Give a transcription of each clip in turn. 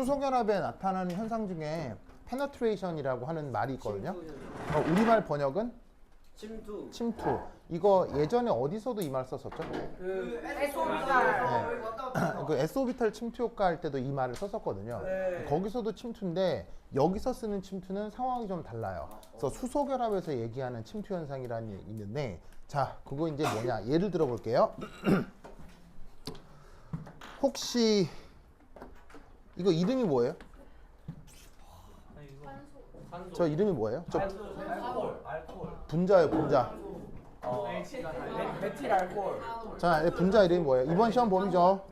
수소결합에 나타나는 현상 중에 페네트레이션이라고 하는 말이 있거든요. 우리말 번역은 침투. 침투. 이거 예전에 어디서도 이 말 썼었죠? 그 에소비탈. 그 에소비탈 침투 효과 할 때도 이 말을 썼었거든요. 네. 거기서도 침투인데 여기서 쓰는 침투는 상황이 좀 달라요. 그래서 수소결합에서 얘기하는 침투 현상이라는 게 있는데, 자, 그거 이제 뭐냐? 예를 들어 볼게요. 혹시 이거 이름이 뭐예요? 저 이름이 뭐예요? 저 분자예요, 분자. 메틸 알코올. 자, 분자 이름이 뭐예요? 이번 시험 범위죠.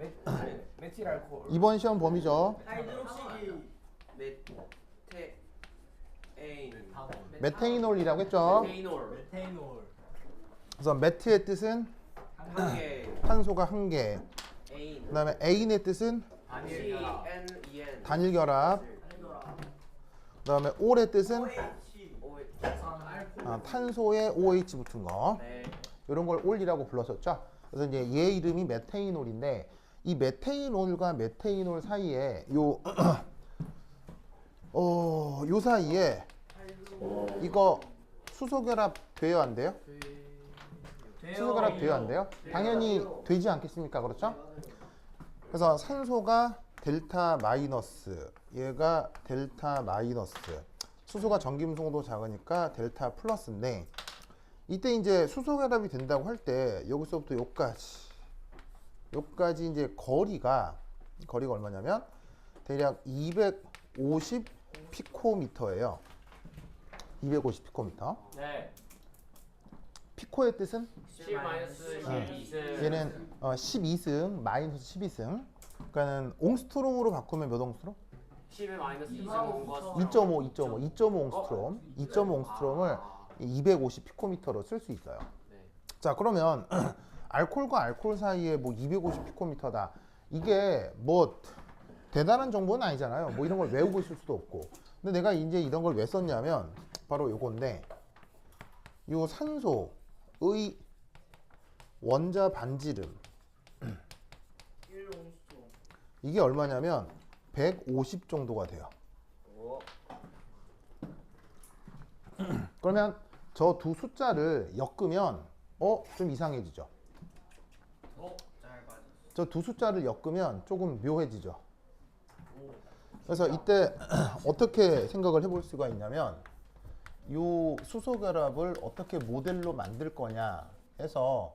메틸 알코올. 이번 시험 범위죠. 하이드록시기. 메테이놀이라고 했죠. 메테이놀. 그래서 메트의 뜻은 한 개. 탄소가 한 개. 에인. 그다음에 에인의 뜻은 CN. 단일 결합. 그다음에 올의 뜻은 탄소에 OH 붙은 거. 네. 이런 걸 올이라고 불렀었죠. 그래서 이제 얘 이름이 메테이놀인데, 이 메테이놀과 메테이놀 사이에 요 사이에 이거 수소결합 돼요, 안 돼요? 수소결합 돼요, 안 돼요? 당연히 되지 않겠습니까? 그렇죠? 그래서 산소가 델타 마이너스, 얘가 델타 마이너스, 수소가 전기음성도 작으니까 델타 플러스인데, 이때 이제 수소결합이 된다고 할 때 여기서부터 여기까지 이제 거리가 얼마냐면 대략 250 피코미터예요. 250 피코미터. 네. 피코의 뜻은 10-12승. 얘는 12승 마이너스 12승. 그러니까는 옹스트롬으로 바꾸면 몇 옹스트롬? 10-2승 2.5 옹스트롬. 2.5 옹스트롬을 250 피코미터로 쓸 수 있어요. 네. 자, 그러면 알코올과 알코올 사이에 뭐 250 피코미터다. 이게 뭐 대단한 정보는 아니잖아요. 뭐 이런 걸 외우고 있을 수도 없고. 근데 내가 이제 이런 걸 왜 썼냐면 바로 요건데, 요 산소의 원자 반지름 이게 얼마냐면 150 정도가 돼요. 그러면 저 두 숫자를 엮으면 좀 이상해지죠. 저 두 숫자를 엮으면 조금 묘해지죠. 그래서 이때 어떻게 생각을 해볼 수가 있냐면, 요 수소결합을 어떻게 모델로 만들 거냐 해서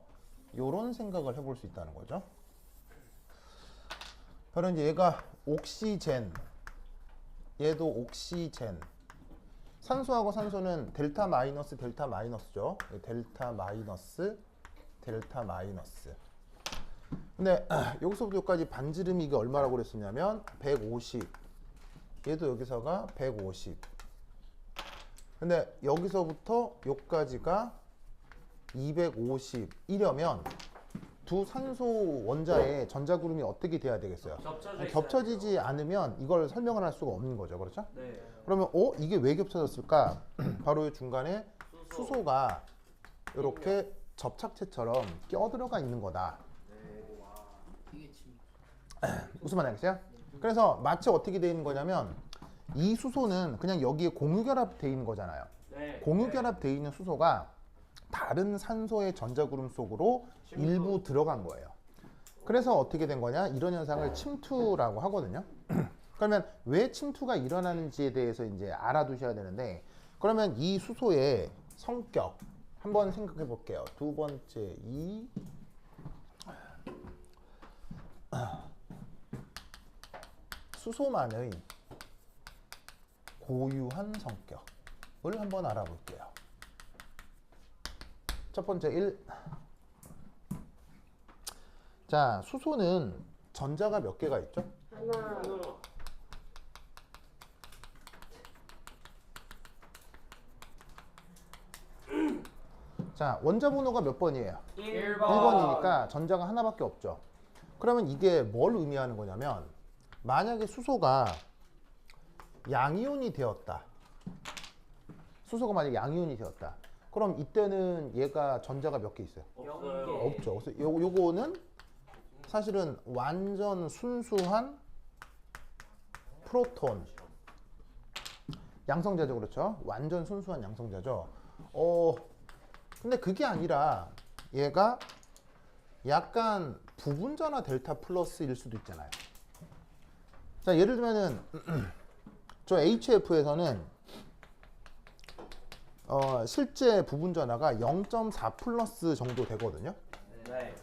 요런 생각을 해볼 수 있다는 거죠. 바로 이제 얘가 옥시젠, 얘도 옥시젠. 산소하고 산소는 델타 마이너스 델타 마이너스죠. 델타 마이너스 델타 마이너스. 근데 여기서부터 여기까지 반지름이 이게 얼마라고 그랬었냐면 150. 얘도 여기서가 150. 근데 여기서부터 여기까지가 250이려면 두 산소 원자의 전자구름이 어떻게 돼야 되겠어요? 겹쳐지지 않으면 이걸 설명을 할 수가 없는 거죠. 그렇죠? 네. 그러면 이게 왜 겹쳐졌을까? 바로 이 중간에 수소가 이렇게 접착체처럼 껴들어가 있는 거다. 무슨 말 알겠어요? 그래서 마치 어떻게 되어 있는 거냐면, 이 수소는 그냥 여기에 공유결합 되어 있는 거잖아요. 네. 공유결합 되어 있는 수소가 다른 산소의 전자구름 속으로 일부 들어간 거예요. 그래서 어떻게 된 거냐? 이런 현상을 침투라고 하거든요. 그러면 왜 침투가 일어나는지에 대해서 이제 알아두셔야 되는데, 그러면 이 수소의 성격 한번 생각해 볼게요. 두 번째, 이 수소만의 고유한 성격을 한번 알아볼게요. 첫 번째 1. 자, 수소는 전자가 몇 개가 있죠? 하나. 자, 원자 번호가 몇 번이에요? 1번. 1번이니까 전자가 하나밖에 없죠. 그러면 이게 뭘 의미하는 거냐면, 만약에 수소가 양이온이 되었다. 수소가 만약에 양이온이 되었다. 그럼 이때는 얘가 전자가 몇 개 있어요? 없어요. 없죠. 그래서 요거는 사실은 완전 순수한 프로톤. 양성자죠, 그렇죠? 완전 순수한 양성자죠. 근데 그게 아니라 얘가 약간 부분전화 델타 플러스일 수도 있잖아요. 자, 예를 들면은 저 HF에서는 실제 부분전화가 0.4 플러스 정도 되거든요. 네.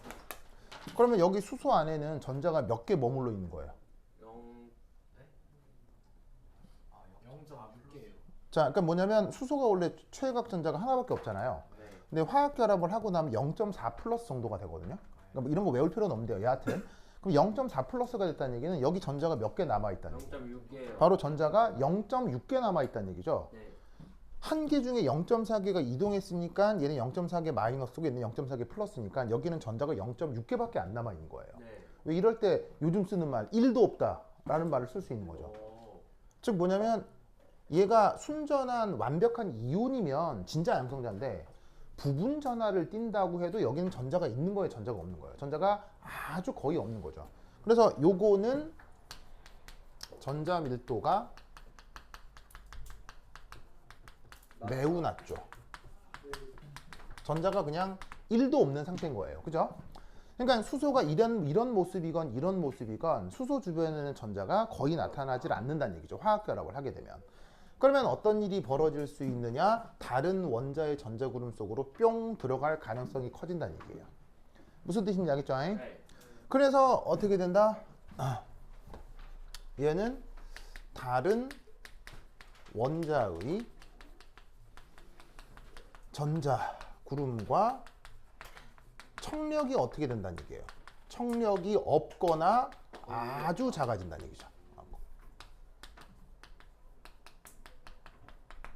그러면 여기 수소 안에는 전자가 몇 개 머물러 있는 거예요? 0.6개예요. 자, 그러니까 뭐냐면 수소가 원래 최외각 전자가 하나밖에 없잖아요. 근데 화학 결합을 하고 나면 0.4 플러스 정도가 되거든요. 그러니까 뭐 이런 거 외울 필요는 없는데요. 여하튼 그럼 0.4 플러스가 됐다는 얘기는 여기 전자가 몇 개 남아 있다는 얘기죠. 0.6개요. 바로 전자가 0.6개 남아 있다는 얘기죠. 네. 한 개 중에 0.4개가 이동했으니까 얘는 0.4개 마이너스고 얘는 0.4개 플러스니까 여기는 전자가 0.6개밖에 안 남아 있는 거예요. 네. 왜 이럴 때 요즘 쓰는 말 1도 없다라는 말을 쓸 수 있는 거죠. 오. 즉 뭐냐면 얘가 순전한 완벽한 이온이면 진짜 양성자인데 부분 전하를 띈다고 해도 여기는 전자가 있는 거예요, 전자가 없는 거예요. 전자가 아주 거의 없는 거죠. 그래서 요거는 전자 밀도가 매우 낮죠. 전자가 그냥 1도 없는 상태인 거예요. 그죠? 그러니까 수소가 이런 모습이건 이런 모습이건 수소 주변에는 전자가 거의 나타나질 않는다는 얘기죠. 화학 결합을 하게 되면. 그러면 어떤 일이 벌어질 수 있느냐? 다른 원자의 전자구름 속으로 뿅 들어갈 가능성이 커진다는 얘기예요. 무슨 뜻인지 알겠죠? 네. 그래서 어떻게 된다? 얘는 다른 원자의 전자구름과 청력이 어떻게 된다는 얘기예요. 청력이 없거나 아주 작아진다는 얘기죠.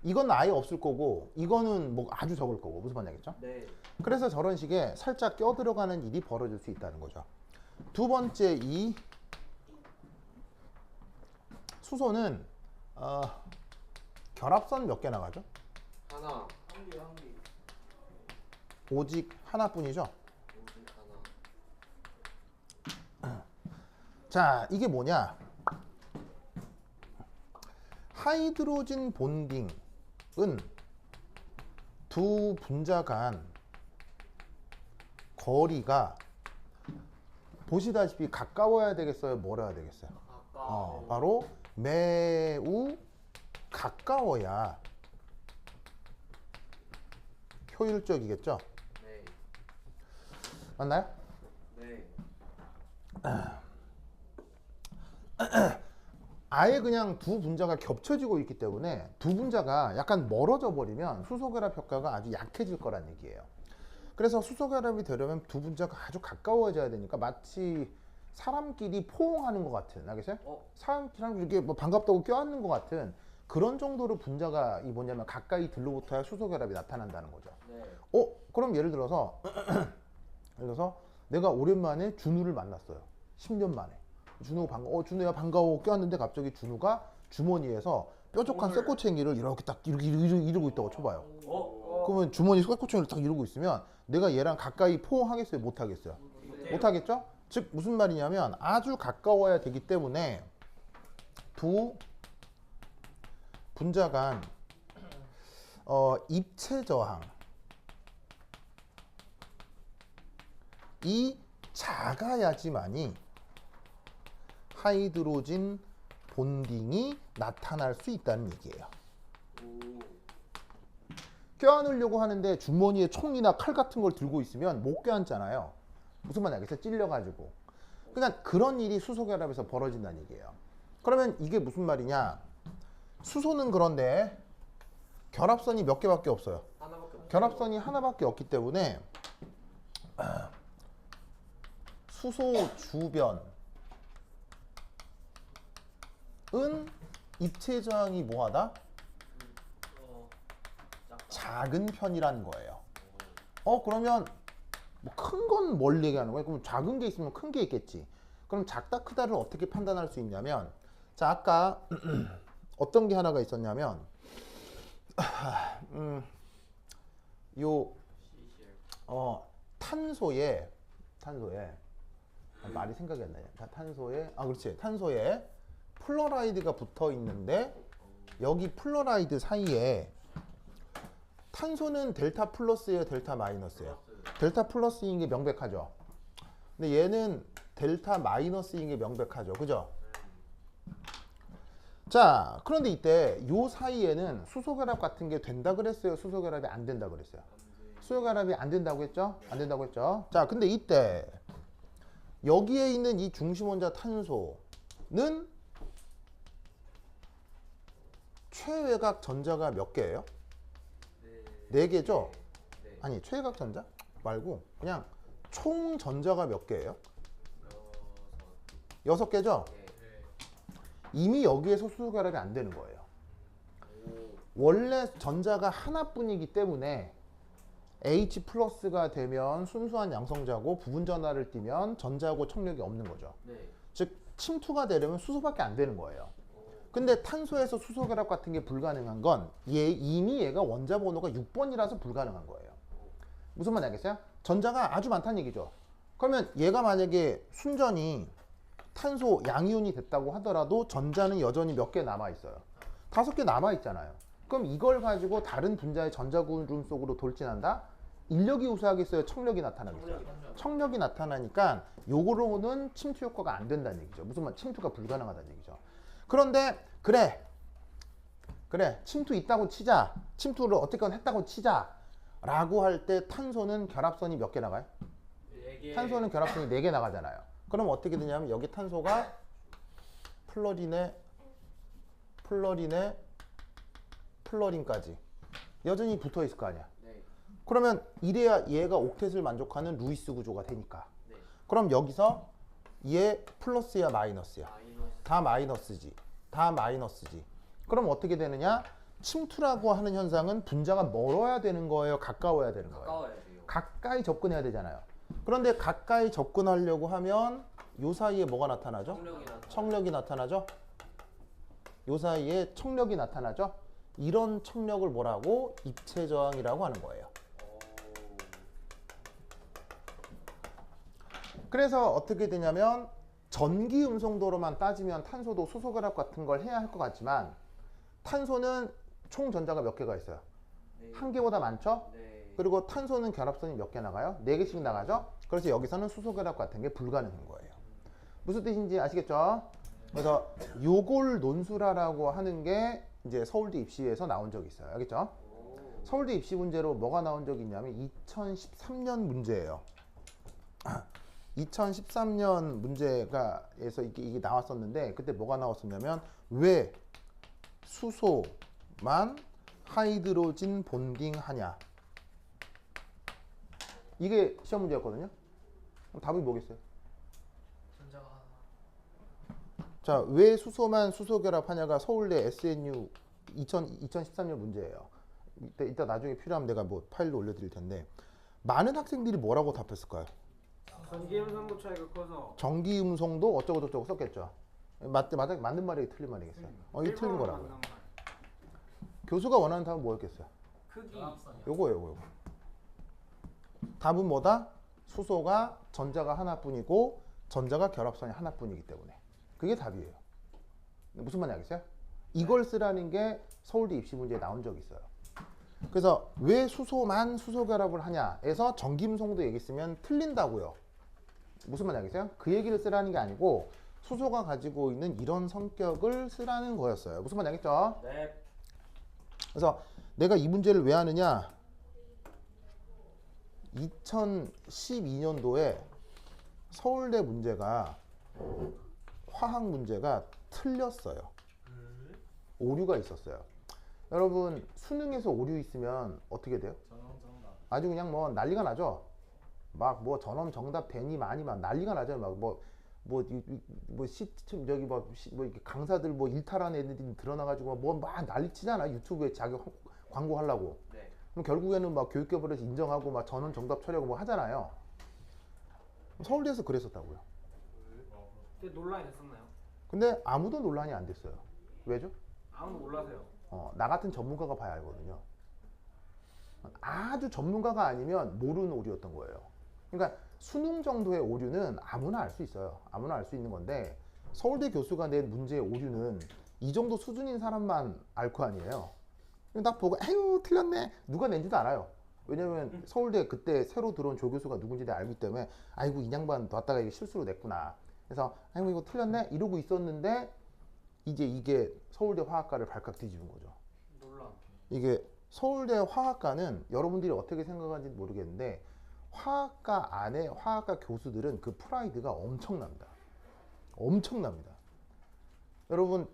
이건 아예 없을 거고 이거는 뭐 아주 적을 거고 무슨 말이겠죠? 네. 그래서 저런 식의 살짝 껴들어가는 일이 벌어질 수 있다는 거죠. 두 번째 이 수소는 결합선 몇 개 나가죠? 하나. 한 개. 오직 하나뿐이죠. 오직 하나. 자, 이게 뭐냐? 하이드로진 본딩은 두 분자 간 거리가 보시다시피 가까워야 되겠어요? 멀어야 되겠어요? 아까 바로 매우 가까워야 효율적이겠죠? 네. 맞나요? 네. 아예 그냥 두 분자가 겹쳐지고 있기 때문에 두 분자가 약간 멀어져 버리면 수소결합 효과가 아주 약해질 거란 얘기예요. 그래서 수소결합이 되려면 두 분자가 아주 가까워져야 되니까 마치 사람끼리 포옹하는 것 같은, 알겠어요? 사람 이렇게 뭐 반갑다고 껴안는 것 같은 그런 정도로 분자가 이 뭐냐면 가까이 들로부터야 수소결합이 나타난다는 거죠. 네. 그럼 예를 들어서 내가 오랜만에 준우를 만났어요. 10년 만에. 준우가 준우야 반가워 껴안는데 갑자기 준우가 주머니에서 뾰족한 쇠꼬챙이를 이렇게 딱 이러고 있다고 쳐봐요. 그러면 주머니 쇠꼬챙이를 딱 이러고 있으면 내가 얘랑 가까이 포옹하겠어요? 못하겠어요? 못하겠죠? 즉 무슨 말이냐면 아주 가까워야 되기 때문에 두 분자 간 입체 저항 이 작아야지만이 하이드로진 본딩이 나타날 수 있다는 얘기예요. 껴안으려고 하는데 주머니에 총이나 칼 같은 걸 들고 있으면 못 껴안잖아요. 무슨 말인지 알겠어요? 찔려가지고. 그러니까 그런 일이 수소결합에서 벌어진다는 얘기예요. 그러면 이게 무슨 말이냐? 수소는 그런데 결합선이 몇 개밖에 없어요. 하나밖에 없어요. 결합선이 하나밖에 없기 때문에 수소 주변은 입체 저항이 뭐하다? 작은 편이라는 거예요. 그러면 뭐 큰 건 뭘 얘기하는 거예요? 그럼 작은 게 있으면 큰 게 있겠지. 그럼 작다 크다를 어떻게 판단할 수 있냐면, 자 아까 어떤 게 하나가 있었냐면 요 탄소에 말이 생각이 안 나냐? 탄소에 그렇지. 탄소에 플로라이드가 붙어 있는데 여기 플로라이드 사이에 탄소는 델타 플러스예요, 델타 마이너스예요? 델타 플러스인 게 명백하죠. 근데 얘는 델타 마이너스인 게 명백하죠. 그죠? 자, 그런데 이때 요 사이에는 수소결합 같은 게 된다 그랬어요? 수소결합이 안 된다 그랬어요? 수소결합이 안 된다고 했죠? 안 된다고 했죠? 자, 근데 이때 여기에 있는 이 중심원자 탄소는 최외곽 전자가 몇 개예요? 네 개죠? 네. 아니, 최외곽 전자 말고 그냥 총 전자가 몇 개예요? 여섯 개죠? 네. 이미 여기에서 수소결합이 안 되는 거예요. 원래 전자가 하나뿐이기 때문에 H 플러스가 되면 순수한 양성자고 부분 전하를 띠면 전자하고 척력이 없는 거죠. 네. 즉 침투가 되려면 수소밖에 안 되는 거예요. 근데 탄소에서 수소결합 같은 게 불가능한 건 이미 얘가 원자 번호가 6번이라서 불가능한 거예요. 무슨 말인지 알겠어요? 전자가 아주 많다는 얘기죠. 그러면 얘가 만약에 순전히 탄소 양이온이 됐다고 하더라도 전자는 여전히 몇 개 남아 있어요. 5개 남아 있잖아요. 그럼 이걸 가지고 다른 분자의 전자구름 속으로 돌진한다? 인력이 우수하겠어요? 척력이 나타나겠어요? 척력이 나타나니까 요거로는 침투 효과가 안 된다는 얘기죠. 무슨 말? 침투가 불가능하다는 얘기죠. 그런데 그래 침투 있다고 치자, 침투를 어쨌건 했다고 치자 라고 할 때 탄소는 결합선이 몇 개 나가요? 탄소는 결합선이 4개 나가잖아요. 그럼 어떻게 되냐면 여기 탄소가 플러린까지 여전히 붙어 있을 거 아니야. 네. 그러면 이래야 얘가 옥텟을 만족하는 루이스 구조가 되니까. 네. 그럼 여기서 얘 플러스야 마이너스야? 마이너스. 다 마이너스지. 다 마이너스지. 그럼 어떻게 되느냐? 침투라고 하는 현상은 분자가 멀어야 되는 거예요? 가까워야 되는 거예요? 가까워야 돼요. 가까이 접근해야 되잖아요. 그런데 가까이 접근하려고 하면 요 사이에 뭐가 나타나죠? 척력이 나. 척력이 나타나죠? 요 사이에 척력이 나타나죠? 이런 척력을 뭐라고? 입체 저항이라고 하는 거예요. 그래서 어떻게 되냐면 전기 음성도로만 따지면 탄소도 수소결합 같은 걸 해야 할 것 같지만 탄소는 총 전자가 몇 개가 있어요? 네. 한 개보다 많죠? 네. 그리고 탄소는 결합선이 몇 개 나가요? 4개씩 나가죠? 그래서 여기서는 수소결합 같은 게 불가능한 거예요. 무슨 뜻인지 아시겠죠? 그래서 요걸 논술하라고 하는 게 이제 서울대 입시에서 나온 적이 있어요. 알겠죠? 서울대 입시 문제로 뭐가 나온 적이 있냐면 2013년 문제예요. 2013년 문제가에서 이게 나왔었는데 그때 뭐가 나왔었냐면 왜 수소만 하이드로진 본딩 하냐, 이게 시험 문제였거든요. 그럼 답이 뭐겠어요? 자, 왜 수소만 수소 결합하냐가 서울대 SNU 2013년 문제예요. 이따 나중에 필요하면 내가 뭐 파일로 올려드릴 텐데 많은 학생들이 뭐라고 답했을까요? 전기 음성도 차이가 커서 전기 음성도 어쩌고 저쩌고 썼겠죠. 맞는 말이 틀린 말이겠어요. 이게 틀린 거라고요. 교수가 원하는 답은 뭐였겠어요? 크기 요거예요. 답은 뭐다? 수소가 전자가 하나뿐이고 전자가 결합선이 하나뿐이기 때문에 그게 답이에요. 무슨 말인지 알겠어요? 이걸 쓰라는 게 서울대 입시 문제에 나온 적이 있어요. 그래서 왜 수소만 수소 결합을 하냐에서 전기음성도 얘기했으면 틀린다고요. 무슨 말인지 알겠어요? 그 얘기를 쓰라는 게 아니고 수소가 가지고 있는 이런 성격을 쓰라는 거였어요. 무슨 말인지 알겠죠? 네. 그래서 내가 이 문제를 왜 하느냐, 2012년도에 서울대 문제가 화학 문제가 틀렸어요. 오류가 있었어요. 여러분 수능에서 오류 있으면 어떻게 돼요? 아주 그냥 뭐 난리가 나죠. 막 뭐 전원 정답 되니 많이 막 난리가 나죠. 저기 이렇게 강사들 뭐 일탈한 애들이 드러나가지고 뭐 막 난리치잖아. 유튜브에 자기 광고 하려고. 네. 그럼 결국에는 막 교육계보에서 인정하고 막 전원 정답 처리하고 뭐 하잖아요. 서울대에서 그랬었다고요. 그때 논란이 됐었나요? 근데 아무도 논란이 안 됐어요. 왜죠? 아무도 몰라서요. 나 같은 전문가가 봐야 알거든요. 아주 전문가가 아니면 모르는 오류였던 거예요. 그러니까 수능 정도의 오류는 아무나 알 수 있어요. 아무나 알 수 있는 건데 서울대 교수가 낸 문제의 오류는 이 정도 수준인 사람만 알 거 아니에요. 딱 보고 아유 틀렸네 누가 낸지도 알아요. 왜냐면 서울대 그때 새로 들어온 조 교수가 누군지 내가 알기 때문에 아이고 이 양반 놨다가 이게 실수로 냈구나. 그래서 아이고 이거 틀렸네 이러고 있었는데 이제 이게 서울대 화학과를 발칵 뒤집은 거죠. 논란. 이게 서울대 화학과는 여러분들이 어떻게 생각하는지 모르겠는데 화학과 안에 화학과 교수들은 그 프라이드가 엄청납니다. 엄청납니다. 여러분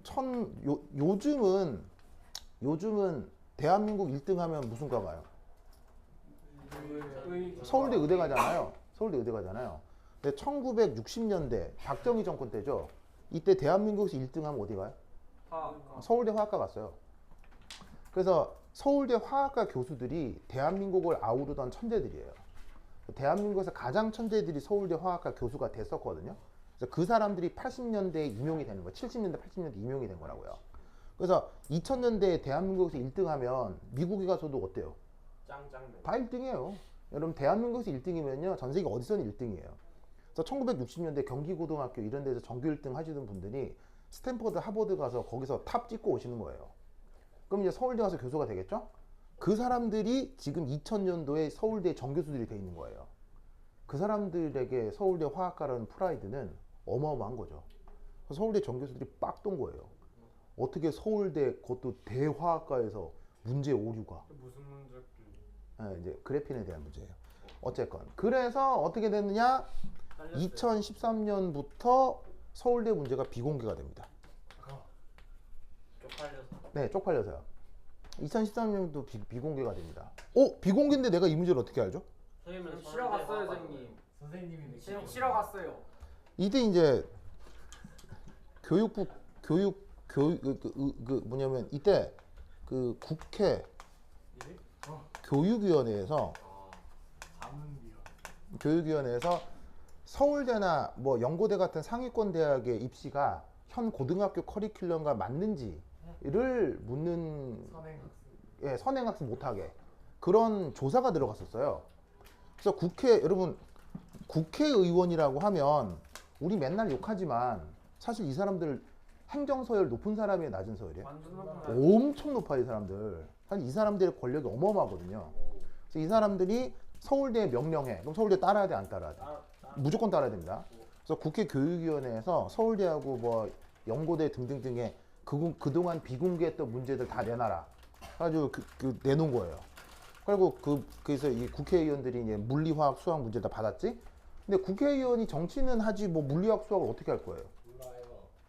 요즘은 대한민국 1등 하면 무슨 과 가요? 서울대 의대 가잖아요. 서울대 의대 가잖아요. 근데 1960년대 박정희 정권 때죠. 이때 대한민국에서 1등 하면 어디 가요? 서울대 화학과 갔어요. 그래서 서울대 화학과 교수들이 대한민국을 아우르던 천재들이에요. 대한민국에서 가장 천재들이 서울대 화학과 교수가 됐었거든요. 그래서 그 사람들이 80년대에 임용이 되는 거예요. 70년대, 80년대 임용이 된 거라고요. 그래서 2000년대에 대한민국에서 1등 하면 미국에 가서도 어때요? 짱짱맨. 다 1등이에요. 여러분 대한민국에서 1등이면요. 전 세계 어디서는 1등이에요. 그래서 1960년대 경기고등학교 이런 데서 전교 1등 하시던 분들이 스탠퍼드, 하버드 가서 거기서 탑 찍고 오시는 거예요. 그럼 이제 서울대 가서 교수가 되겠죠? 그 사람들이 지금 2000년도에 서울대 정교수들이 돼 있는 거예요. 그 사람들에게 서울대 화학과라는 프라이드는 어마어마한 거죠. 그래서 서울대 정교수들이 빡 돈 거예요. 어떻게 서울대 그것도 대화학과에서 문제 오류가 무슨 문제였길래? 네, 이제 그래핀에 대한 문제예요. 어쨌건 그래서 어떻게 됐느냐? 2013년부터 서울대 문제가 비공개가 됩니다. 쪽팔려서. 네, 쪽팔려서요. 2013년도 비공개가 됩니다. 비공개인데 내가 이 문제를 어떻게 알죠? 선생님은 쉬러 갔어요, 선생님. 선생님이 선생님 쉬러 갔어요. 이때 이제 교육부 뭐냐면 이때 그 국회 교육위원회에서 교육위원회에서 서울대나 뭐 연고대 같은 상위권 대학의 입시가 현 고등학교 커리큘럼과 맞는지를 묻는 선행학습 못하게 그런 조사가 들어갔었어요. 그래서 여러분 국회의원이라고 하면 우리 맨날 욕하지만 사실 이 사람들 행정서열 높은 사람이에요, 낮은 서열이에요? 완전 높은 엄청 높아요, 이 사람들. 사실 이 사람들의 권력이 어마어마하거든요. 그래서 이 사람들이 서울대에 명령해. 그럼 서울대 따라야 돼, 안 따라야 돼? 무조건 따라야 됩니다. 그래서 국회 교육위원회에서 서울대하고 뭐 연고대 등등등의 그동안 비공개했던 문제들 다 내놔라. 아주 내놓은 거예요. 그리고 그래서 이 국회의원들이 이제 물리화학 수학 문제 다 받았지. 근데 국회의원이 정치는 하지 뭐 물리학 수학을 어떻게 할 거예요?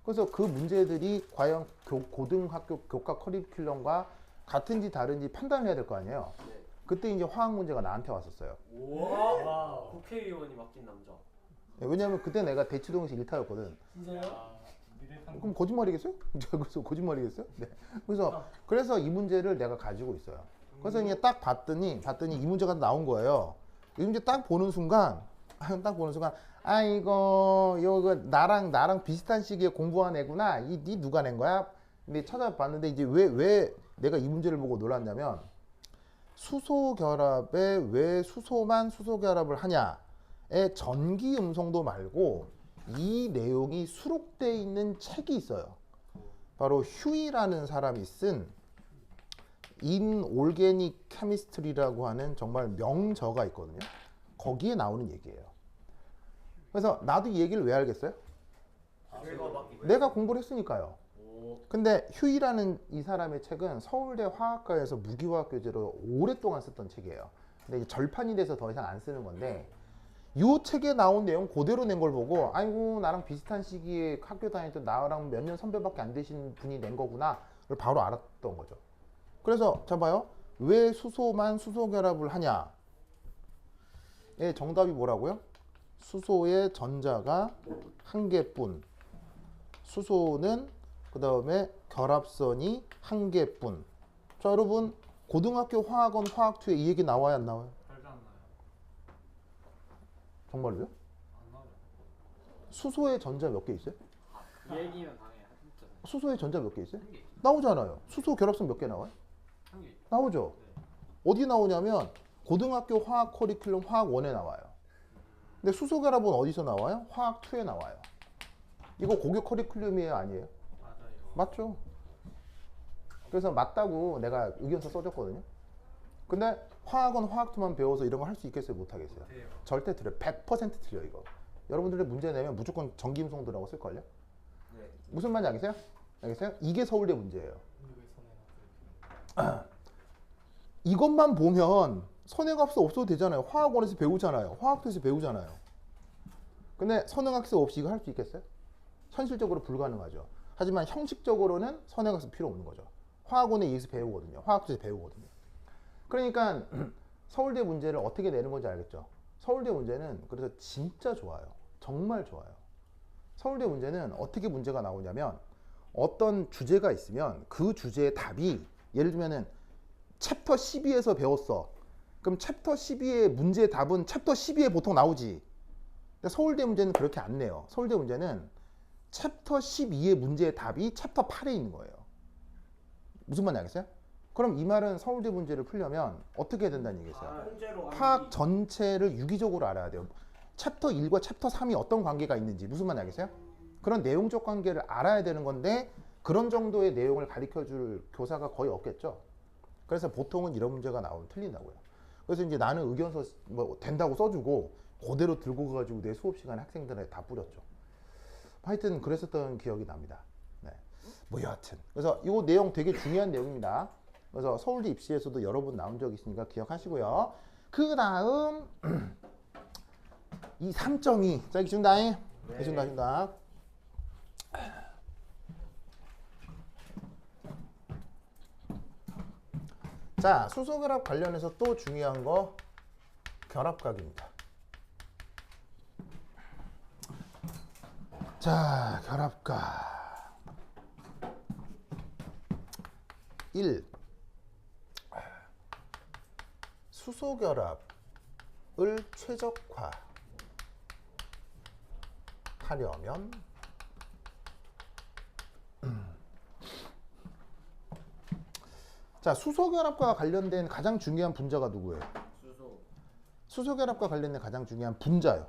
그래서 그 문제들이 과연 고등학교 교과 커리큘럼과 같은지 다른지 판단을 해야 될 거 아니에요. 네. 그때 이제 화학 문제가 나한테 왔었어요. 우와. 국회의원이 맡긴 남자. 왜냐하면 그때 내가 대치동에서 일타였거든. 진짜요? 그럼 거짓말이겠어요? 그래서 거짓말이겠어요? 네. 그래서 이 문제를 내가 가지고 있어요. 그래서 이제 딱 봤더니 이 문제가 나온 거예요. 이 문제 딱 보는 순간 아이고 이거 나랑 비슷한 시기에 공부한 애구나. 니 누가 낸 거야? 근데 찾아봤는데 이제 왜 내가 이 문제를 보고 놀랐냐면 수소 결합에 왜 수소만 수소 결합을 하냐의 전기 음성도 말고 이 내용이 수록되어 있는 책이 있어요. 바로 휴이라는 사람이 쓴 Inorganic Chemistry라고 하는 정말 명저가 있거든요. 거기에 나오는 얘기예요. 그래서 나도 이 얘기를 왜 알겠어요? 내가 공부를 했으니까요. 근데 휴이라는 이 사람의 책은 서울대 화학과에서 무기화학 교재로 오랫동안 썼던 책이에요. 근데 이제 절판이 돼서 더 이상 안 쓰는 건데 이 책에 나온 내용 그대로 낸 걸 보고 아이고 나랑 비슷한 시기에 학교 다닐 때 나랑 몇 년 선배밖에 안 되신 분이 낸 거구나 를 바로 알았던 거죠. 그래서 자 봐요. 왜 수소만 수소 결합을 하냐? 의 정답이 뭐라고요? 수소의 전자가 한 개뿐. 수소는 그 다음에 결합선이 한 개뿐. 자 여러분 고등학교 화학원 화학2에 이 얘기 나와요 안 나와요? 별도 안 나요. 정말로요? 안 나요. 수소의 전자 몇 개 있어요? 이 얘기는 당해요. 진짜. 수소의 전자 몇 개 있어요? 한 개. 나오잖아요. 수소 결합선 몇 개 나와요? 한 개. 나오죠. 어디 나오냐면 고등학교 화학 커리큘럼 화학 1에 나와요. 근데 수소 결합은 어디서 나와요? 화학 2에 나와요. 이거 고교 커리큘럼이에요, 아니에요? 맞아요. 맞죠? 그래서 맞다고 내가 의견서 써줬거든요. 근데 화학은 화학투만 배워서 이런 거 할 수 있겠어요? 못 하겠어요? 못해요. 절대 틀려. 100% 틀려 이거. 여러분들의 문제 내면 무조건 전기임송도라고 쓸걸요? 네. 무슨 말인지 알겠어요? 알겠어요? 이게 서울대 문제예요. 이것만 보면 선행학습 없어도 되잖아요. 화학원에서 배우잖아요. 화학도에서 배우잖아요. 근데 선행학습 없이 이거 할 수 있겠어요? 현실적으로 불가능하죠. 하지만 형식적으로는 선행학습 필요 없는 거죠. 화학원에 의해서 배우거든요. 화학도에서 배우거든요. 그러니까 서울대 문제를 어떻게 내는 건지 알겠죠? 서울대 문제는 그래서 진짜 좋아요. 정말 좋아요. 서울대 문제는 어떻게 문제가 나오냐면 어떤 주제가 있으면 그 주제의 답이 예를 들면은 챕터 12에서 배웠어. 그럼 챕터 12의 문제의 답은 챕터 12에 보통 나오지. 근데 서울대 문제는 그렇게 안 내요. 서울대 문제는 챕터 12의 문제의 답이 챕터 8에 있는 거예요. 무슨 말인지 알겠어요? 그럼 이 말은 서울대 문제를 풀려면 어떻게 해야 된다는 얘기겠어요? 현재로 화학 전체를 유기적으로 알아야 돼요. 챕터 1과 챕터 3이 어떤 관계가 있는지 무슨 말인지 알겠어요? 그런 내용적 관계를 알아야 되는 건데 그런 정도의 내용을 가르쳐줄 교사가 거의 없겠죠. 그래서 보통은 이런 문제가 나오면 틀린다고요. 그래서 이제 나는 의견서 뭐 된다고 써주고 그대로 들고 가가지고 내 수업 시간에 학생들한테 다 뿌렸죠. 하여튼 그랬었던 기억이 납니다. 네. 뭐 여하튼 그래서 이 내용 되게 중요한 내용입니다. 그래서 서울대 입시에서도 여러 번 나온 적이 있으니까 기억하시고요. 그 다음 이 3.2 자, 기준다. 네. 기준다. 자, 수소결합 관련해서 또 중요한 거 결합각입니다. 자, 결합각 1. 수소결합을 최적화하려면 자, 수소결합과 관련된 가장 중요한 분자가 누구예요? 수소. 수소결합과 관련된 가장 중요한 분자요.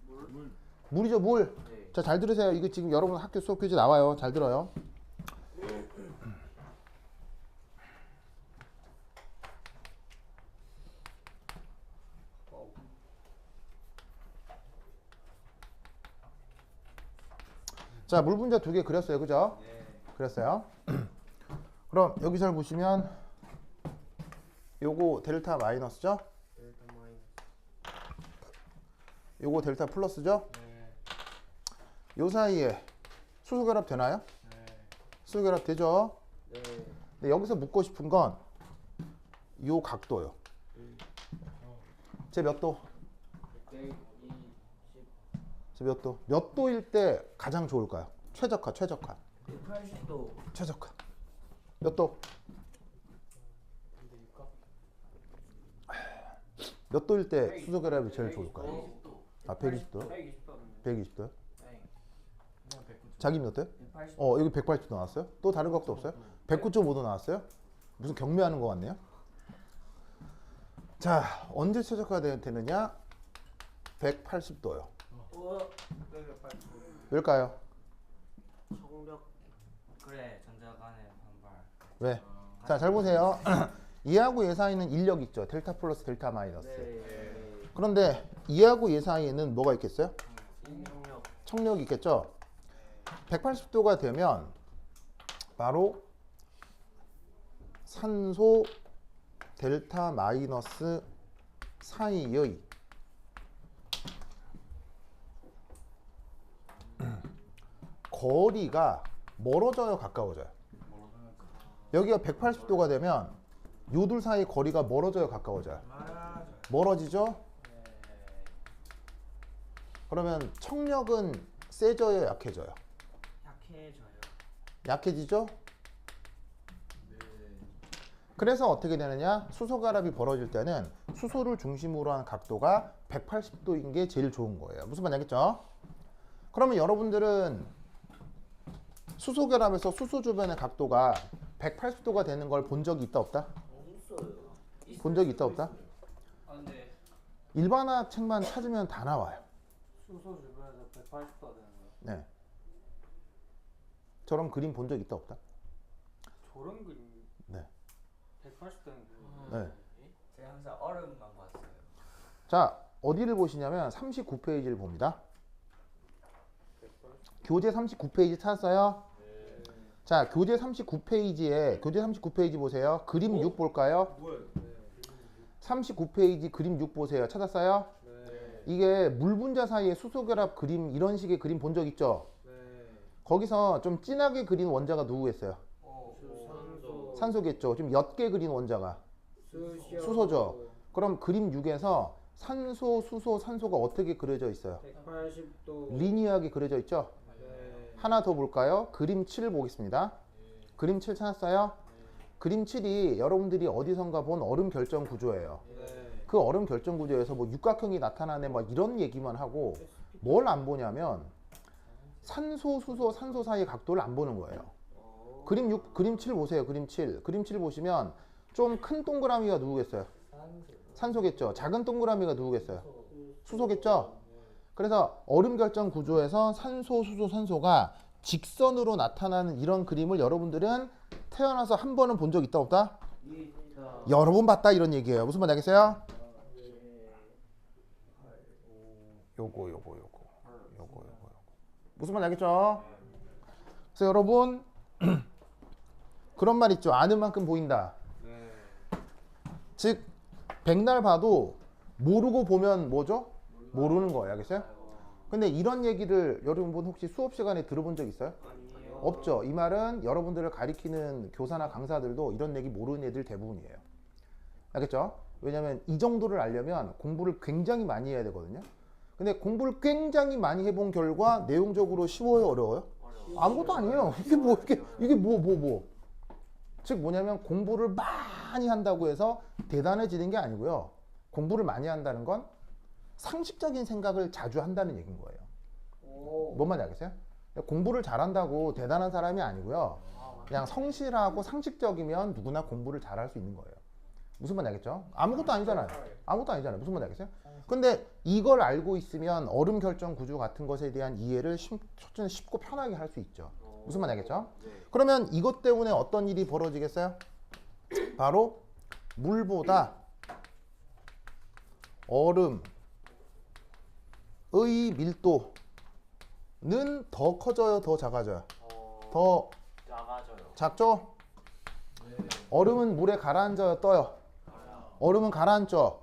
물. 물이죠, 물. 네. 자, 잘 들으세요. 이거 지금 여러분 학교 수업 퀴즈 나와요. 잘 들어요. 자, 물 분자 두 개 그렸어요. 그죠? 네. 그렸어요. 그럼 여기 잘 보시면 요거 델타 마이너스죠? 델타 마이너스. 요거 델타 플러스죠? 네. 요 사이에 수소결합 되나요? 네. 수소결합 되죠? 네. 근데 여기서 묻고 싶은 건 요 각도요. 제 몇 도? 120. 제 몇 도? 몇 도일 때 가장 좋을까요? 최적화. 180도. 최적화. 몇 도? 몇 도일 때 수소결합이 제일 좋을까요? 120도. 아, 120도? 120도. 120도요? 네. 그냥 109. 자기 몇 도요? 180도. 여기 180도 나왔어요? 또 다른 각도 없어요? 109.5도 나왔어요? 무슨 경매하는 것 같네요. 자, 언제 최적화 되느냐? 180도요. 우와. 180도. 왜일까요? 청력. 그래 전자 간의 반발. 왜? 자, 잘 보세요. 이하고 얘 사이는 인력 있죠. 델타 플러스 델타 마이너스. 네. 그런데 이하고 얘 사이에는 뭐가 있겠어요? 청력. 청력이 있겠죠. 180도가 되면 바로 산소 델타 마이너스 사이의 거리가 멀어져요, 가까워져요? 여기가 180도가 되면 요 둘 사이 거리가 멀어져요, 가까워져요? 멀어지죠? 그러면 청력은 세져요, 약해져요? 약해져요. 약해지죠? 그래서 어떻게 되느냐? 수소결합이 벌어질 때는 수소를 중심으로 한 각도가 180도인 게 제일 좋은 거예요. 무슨 말인지 알겠죠? 그러면 여러분들은 수소결합에서 수소 주변의 각도가 180도가 되는 걸 본 적이 있다 없다? 없어요. 본 적이 있다 없다? 아 근데 일반학 책만 찾으면 다 나와요. 수소 주변에서 180도가 되는 거예요. 네. 저런 그림 본 적 있다 없다? 저런 그림 네. 180도는 네. 제가 항상 얼음만 봤어요. 자, 어디를 보시냐면 39페이지를 봅니다. 교재 39페이지 찾았어요? 자, 교재 39페이지 보세요. 그림 6 볼까요? 뭐야? 39페이지 그림 6 보세요. 찾았어요? 네. 이게 물 분자 사이에 수소결합 그림 이런 식의 그림 본 적 있죠? 네. 거기서 좀 진하게 그린 원자가 누구겠어요? 수산소. 산소겠죠. 좀 옅게 그린 원자가 수소죠. 그럼 그림 6에서 산소, 수소, 산소가 어떻게 그려져 있어요? 180도. 리니어하게 그려져 있죠? 네. 하나 더 볼까요? 그림 7 보겠습니다. 그림 7 찾았어요? 그림 7이 여러분들이 어디선가 본 얼음 결정 구조예요. 네. 그 얼음 결정 구조에서 뭐 육각형이 나타나네 막 이런 얘기만 하고 뭘 안 보냐면 산소, 수소, 산소 사이의 각도를 안 보는 거예요. 그림 6, 그림 7 보세요. 그림 7. 그림 7 보시면 좀 큰 동그라미가 누구겠어요? 산소겠죠. 작은 동그라미가 누구겠어요? 수소겠죠. 그래서 얼음 결정 구조에서 산소, 수소, 산소가 직선으로 나타나는 이런 그림을 여러분들은 태어나서 한 번은 본 적 있다 없다? 여러 번 봤다 이런 얘기예요. 무슨 말 알겠어요? 요거. 무슨 말 알겠죠? 그래서 여러분 그런 말 있죠. 아는 만큼 보인다. 네. 즉 백날 봐도 모르고 보면 뭐죠? 모르는 거예요. 알겠어요? 근데 이런 얘기를 여러분 혹시 수업 시간에 들어본 적 있어요? 아니요. 없죠. 이 말은 여러분들을 가리키는 교사나 강사들도 이런 얘기 모르는 애들 대부분이에요. 알겠죠? 왜냐면 이 정도를 알려면 공부를 굉장히 많이 해야 되거든요. 근데 공부를 굉장히 많이 해본 결과 내용적으로 쉬워요, 어려워요? 아무것도 아니에요. 이게 뭐. 즉 뭐냐면 공부를 많이 한다고 해서 대단해지는 게 아니고요. 공부를 많이 한다는 건 상식적인 생각을 자주 한다는 얘기인 거예요. 뭔 말인지 알겠어요? 공부를 잘한다고 대단한 사람이 아니고요. 그냥 성실하고 상식적이면 누구나 공부를 잘할 수 있는 거예요. 무슨 말인지 알겠죠? 아무것도 아니잖아요. 무슨 말인지 알겠어요? 근데 이걸 알고 있으면 얼음 결정 구조 같은 것에 대한 이해를 쉽고 편하게 할 수 있죠. 무슨 말인지 알겠죠? 네. 그러면 이것 때문에 어떤 일이 벌어지겠어요? 바로 물보다 얼음의 밀도는 더 커져요, 더 작아져요? 더 작아져요. 작죠? 얼음은 물에 가라앉아요, 떠요? 얼음은 가라앉죠?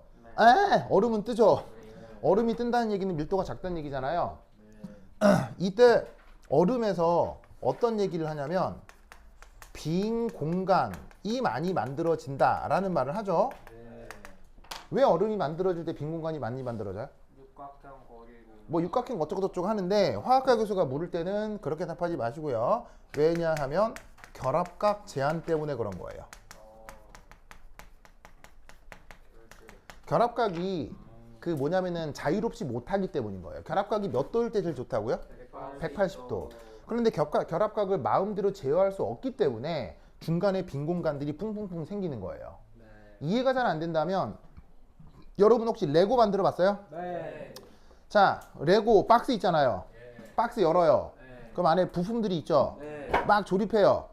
얼음은 뜨죠? 얼음이 뜬다는 얘기는 밀도가 작다는 얘기잖아요. 이때 얼음에서 어떤 얘기를 하냐면 빈 공간이 많이 만들어진다라는 말을 하죠. 왜 얼음이 만들어질 때 빈 공간이 많이 만들어져요? 육각형 거리를. 뭐 육각형 어쩌고저쩌고 하는데 화학과 교수가 물을 때는 그렇게 답하지 마시고요. 왜냐하면 결합각 제한 때문에 그런 거예요. 결합각이 그 뭐냐면은 자유롭지 못하기 때문인 거예요. 결합각이 몇 도일 때 제일 좋다고요? 180도. 그런데 결합각을 마음대로 제어할 수 없기 때문에 중간에 빈 공간들이 뿡뿡뿡 생기는 거예요. 이해가 잘 안 된다면 여러분 혹시 레고 만들어 봤어요? 네. 자, 레고 박스 있잖아요. 박스 열어요. 그럼 안에 부품들이 있죠. 네. 막 조립해요.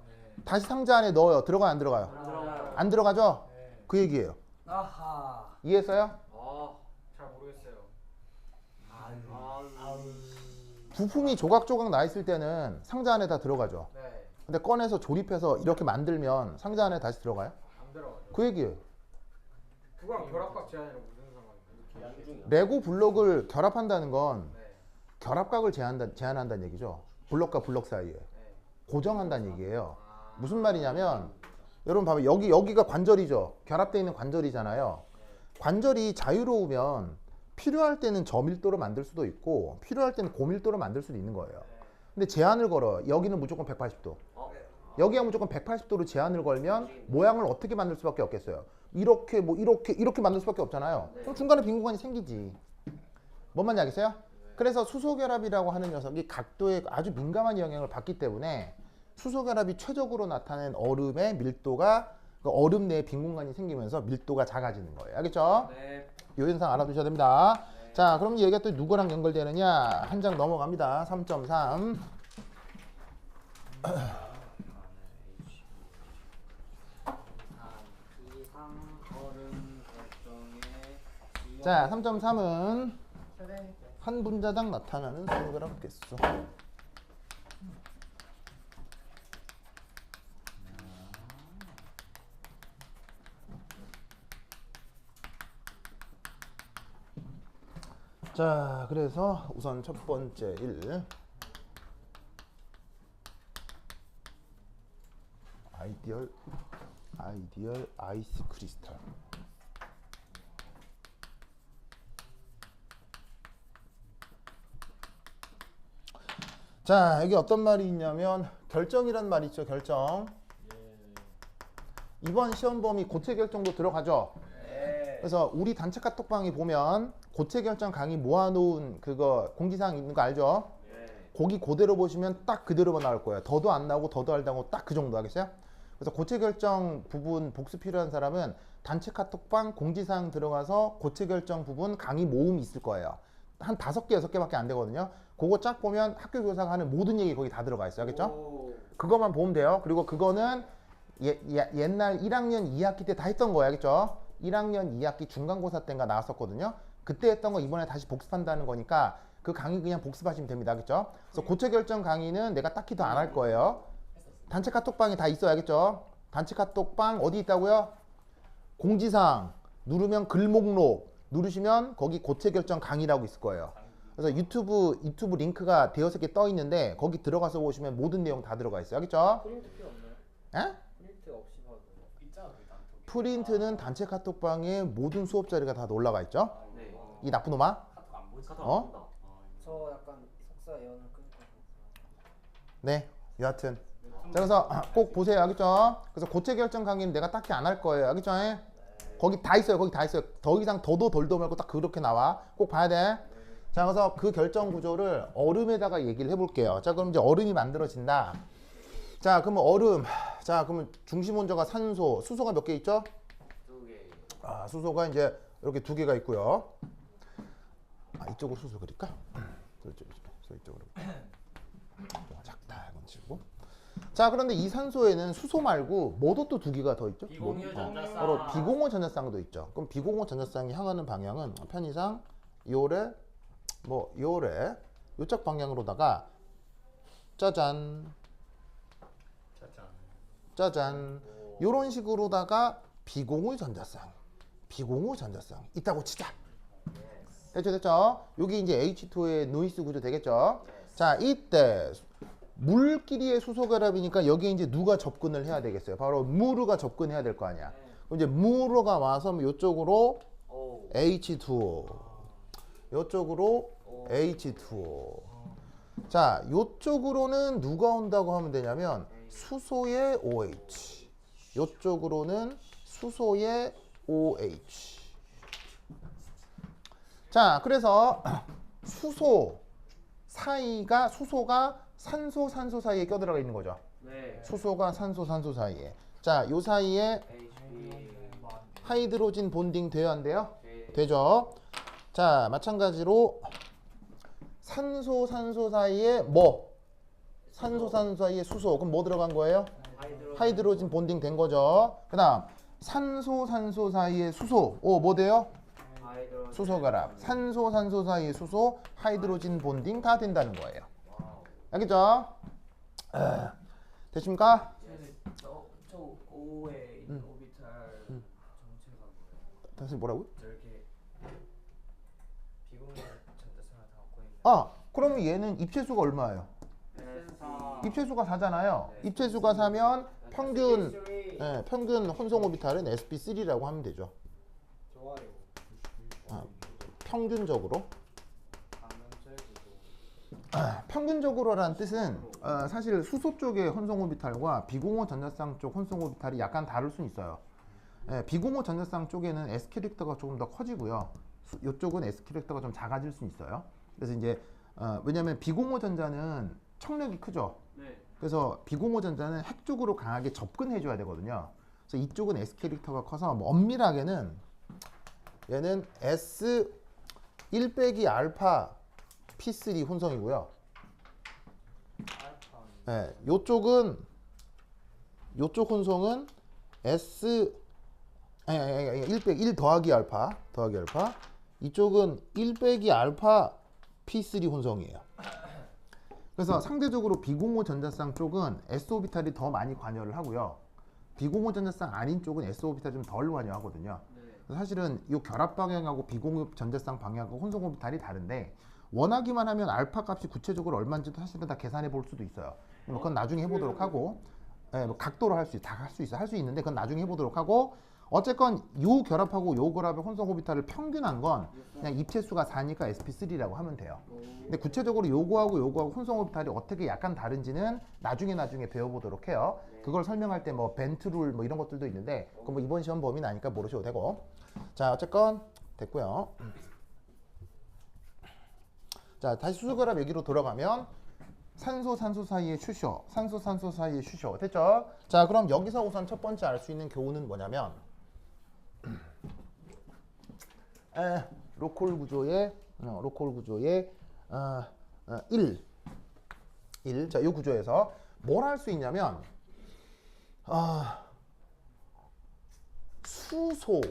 다시 상자 안에 넣어요. 들어가요, 안 들어가요? 들어가요. 안 들어가죠? 그 얘기예요. 아하. 이해했어요? 잘 모르겠어요. 부품이 조각조각 나 있을 때는 상자 안에 다 들어가죠. 네. 근데 꺼내서 조립해서 이렇게 만들면 상자 안에 다시 들어가요? 안 들어가죠. 그 얘기예요. 그거랑 결합각 제한이랑 무슨 상관인가요? 양중이요. 레고 블록을 결합한다는 건 네. 결합각을 제한한다는 얘기죠. 블록과 블록 사이에. 고정한다는 얘기예요. 무슨 말이냐면 여러분 봐봐요. 여기가 관절이죠. 결합되어 있는 관절이잖아요. 관절이 자유로우면 필요할 때는 저밀도로 만들 수도 있고 필요할 때는 고밀도로 만들 수도 있는 거예요. 근데 제한을 걸어요. 여기는 무조건 180도. 여기가 무조건 180도로 제한을 걸면 모양을 어떻게 만들 수밖에 없겠어요. 이렇게 만들 수밖에 없잖아요. 그럼 중간에 빈 공간이 생기지. 뭔 말인지 알겠어요? 그래서 수소결합이라고 하는 녀석이 각도에 아주 민감한 영향을 받기 때문에 수소결합이 최적으로 나타낸 얼음의 밀도가 그 얼음 내에 빈 공간이 생기면서 밀도가 작아지는 거예요. 알겠죠? 네. 이 현상 알아두셔야 됩니다. 네. 자, 그럼 얘가 또 누구랑 연결되느냐? 한 장 넘어갑니다. 3.3. 이상 얼음 결정에 자, 3.3은 한 분자당 나타나는 수소그램 개수. 자, 그래서 우선 첫 번째 1. 아이디얼 아이스 크리스탈. 자, 여기 어떤 말이 있냐면 결정이란 말이 있죠. 결정. 이번 시험 범위 고체 결정도 들어가죠. 그래서 우리 단체 카톡방에 보면 고체 결정 강의 모아놓은 그거 공지사항 있는 거 알죠? 거기 그대로 보시면 딱 그대로만 나올 거예요. 더도 안 나오고 더도 안 나오고 딱 그 정도 하겠어요? 그래서 고체 결정 부분 복습 필요한 사람은 단체 카톡방 공지사항 들어가서 고체 결정 부분 강의 모음이 있을 거예요. 한 5개, 6개밖에 안 되거든요. 그거 쫙 보면 학교 교사가 하는 모든 얘기 거기 다 들어가 있어요. 알겠죠? 그거만 보면 돼요. 그리고 그거는 옛날 1학년 2학기 때 다 했던 거예요. 알겠죠? 1학년 2학기 중간고사 때인가 나왔었거든요. 그때 했던 거 이번에 다시 복습한다는 거니까 그 강의 그냥 복습하시면 됩니다. 알겠죠? 그래서 고체 결정 강의는 내가 딱히 더 안 할 거예요. 단체 카톡방에 다 있어요. 알겠죠? 단체 카톡방 어디 있다고요? 공지사항 누르면 글 목록 누르시면 거기 고체 결정 강의라고 있을 거예요. 그래서 유튜브 링크가 대여섯 개 떠 있는데 거기 들어가서 보시면 모든 내용 다 들어가 있어요. 알겠죠? 프린트 필요 없나요? 에? 프린트 없이 봐도 있잖아 그 단톡에. 프린트는 단체 카톡방에 모든 수업 자료가 다 올라가 있죠? 네. 이 나쁜 놈아? 카톡 안 보지? 어? 안 본다. 저 약간 석사 예언을 끊고 네, 여하튼. 자, 그래서 꼭 보세요. 알겠죠? 그래서 고체 결정 강의는 내가 딱히 안 할 거예요. 알겠죠? 거기 다 있어요. 거기 다 있어요. 더 이상 더도 덜도 말고 딱 그렇게 나와. 꼭 봐야 돼. 자, 그래서 그 결정 구조를 얼음에다가 얘기를 해볼게요. 자, 그럼 이제 얼음이 만들어진다. 자, 그러면 얼음. 자, 그러면 중심 원자가 산소, 수소가 몇 개 있죠? 2개. 아, 수소가 이제 이렇게 2개가 있고요. 아, 이쪽으로 수소 그릴까? 이쪽으로. 좀 작다 이건 치고. 자, 그런데 이 산소에는 수소 말고 뭐도 또 2개가 더 있죠? 비공유 전자쌍. 바로 비공호 전자쌍도 있죠. 그럼 비공호 전자쌍이 향하는 방향은 편의상 요래 요쪽 방향으로다가 짜잔 요런 식으로다가 비공유 전자쌍 있다고 치자. 됐죠? 여기 이제 H2의 노이스 구조 되겠죠? 자, 이때 물끼리의 수소 결합이니까 여기에 이제 누가 접근을 해야 되겠어요? 바로 무르가 접근해야 될 거 아니야. 그럼 이제 무르가 와서 이쪽으로 H2O, 이쪽으로 H2O. 자, 이쪽으로는 누가 온다고 하면 되냐면 수소의 OH, 이쪽으로는 수소의 OH. 자, 그래서 수소가 산소 사이에 껴들어가 있는 거죠. 네. 수소가 산소 사이에. 자, 요 사이에 HP. 하이드로진 본딩 돼요, 안 돼요? 네. 되죠. 자, 마찬가지로 산소 사이에 산소 사이에 수소. 그럼 뭐 들어간 거예요? 하이드로진 본딩 된 거죠. 그다음 산소 사이에 수소. 뭐 돼요? 수소 결합. 산소 사이에 수소, 하이드로진 본딩 다 된다는 거예요. 알겠죠? 됐습니까? 저 5의 오비탈 정체가 뭐예요? 다시 뭐라고요? 저렇게 비공유 전자쌍을 담고 있는. 아, 그러면 얘는 입체수가 얼마예요? 센서. 입체수가 4잖아요. 입체수가 4면 평균 혼성 오비탈은 sp3라고 하면 되죠. 좋아요. 평균적으로. 평균적으로라는 뜻은 사실 수소 쪽의 혼성 오비탈과 비공호 전자쌍 쪽 혼성 오비탈이 약간 다를 수는 있어요. 비공호 전자쌍 쪽에는 s 캐릭터가 조금 더 커지고요. 이쪽은 s 캐릭터가 좀 작아질 수는 있어요. 그래서 이제 왜냐하면 비공호 전자는 청력이 크죠. 네. 그래서 비공호 전자는 핵 쪽으로 강하게 접근해줘야 되거든요. 그래서 이쪽은 s 캐릭터가 커서 뭐 엄밀하게는 얘는 1 빼기 알파 P3 혼성이고요. 알파. 네, 요쪽 혼성은 S 아니 1 더하기 알파 이쪽은 1 빼기 알파 P3 혼성이에요. 그래서 상대적으로 비공호 전자쌍 쪽은 s 오비탈이 더 많이 관여를 하고요. 비공호 전자쌍 아닌 쪽은 s 오비탈이 좀 덜 관여하거든요. 네. 그래서 사실은 이 결합 방향하고 비공호 전자쌍 방향하고 혼성 오비탈이 다른데 원하기만 하면 알파 값이 구체적으로 얼마인지도 사실은 다 계산해 볼 수도 있어요. 뭐 그건 나중에 해보도록 하고, 예, 뭐 각도로 할 수 있는데 그건 나중에 해보도록 하고, 어쨌건 요 결합하고 요 결합의 혼성 오비탈을 평균한 건 그냥 입체수가 4니까 sp3라고 하면 돼요. 근데 구체적으로 요거하고 혼성 오비탈이 어떻게 약간 다른지는 나중에 배워보도록 해요. 그걸 설명할 때 뭐 벤트룰 뭐 이런 것들도 있는데 그건 뭐 이번 시험 범위는 아니까 모르셔도 되고. 자, 어쨌건 됐고요. 자, 다시 수소결합 얘기로 돌아가면 산소 사이의 슈쇼, 산소 사이의 슈쇼 됐죠? 자, 그럼 여기서 우선 첫 번째 알 수 있는 교훈은 뭐냐면 로콜 구조의 1. 자, 이 구조에서 뭘 할 수 있냐면 수소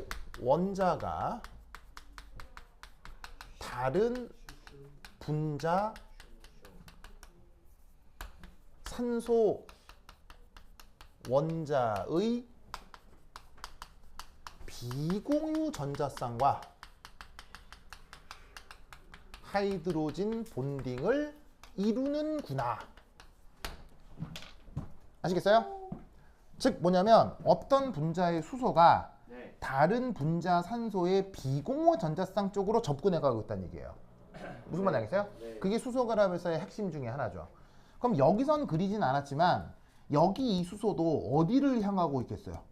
원자가 다른 분자 산소 원자의 비공유 전자쌍과 하이드로진 본딩을 이루는구나. 아시겠어요? 즉 뭐냐면 어떤 분자의 수소가 네. 다른 분자 산소의 비공유 전자쌍 쪽으로 접근해 가고 있다는 얘기예요. 무슨 말인지 알겠어요? 네. 그게 수소결합에서의 핵심 중에 하나죠. 그럼 여기선 그리진 않았지만 여기 이 수소도 어디를 향하고 있겠어요?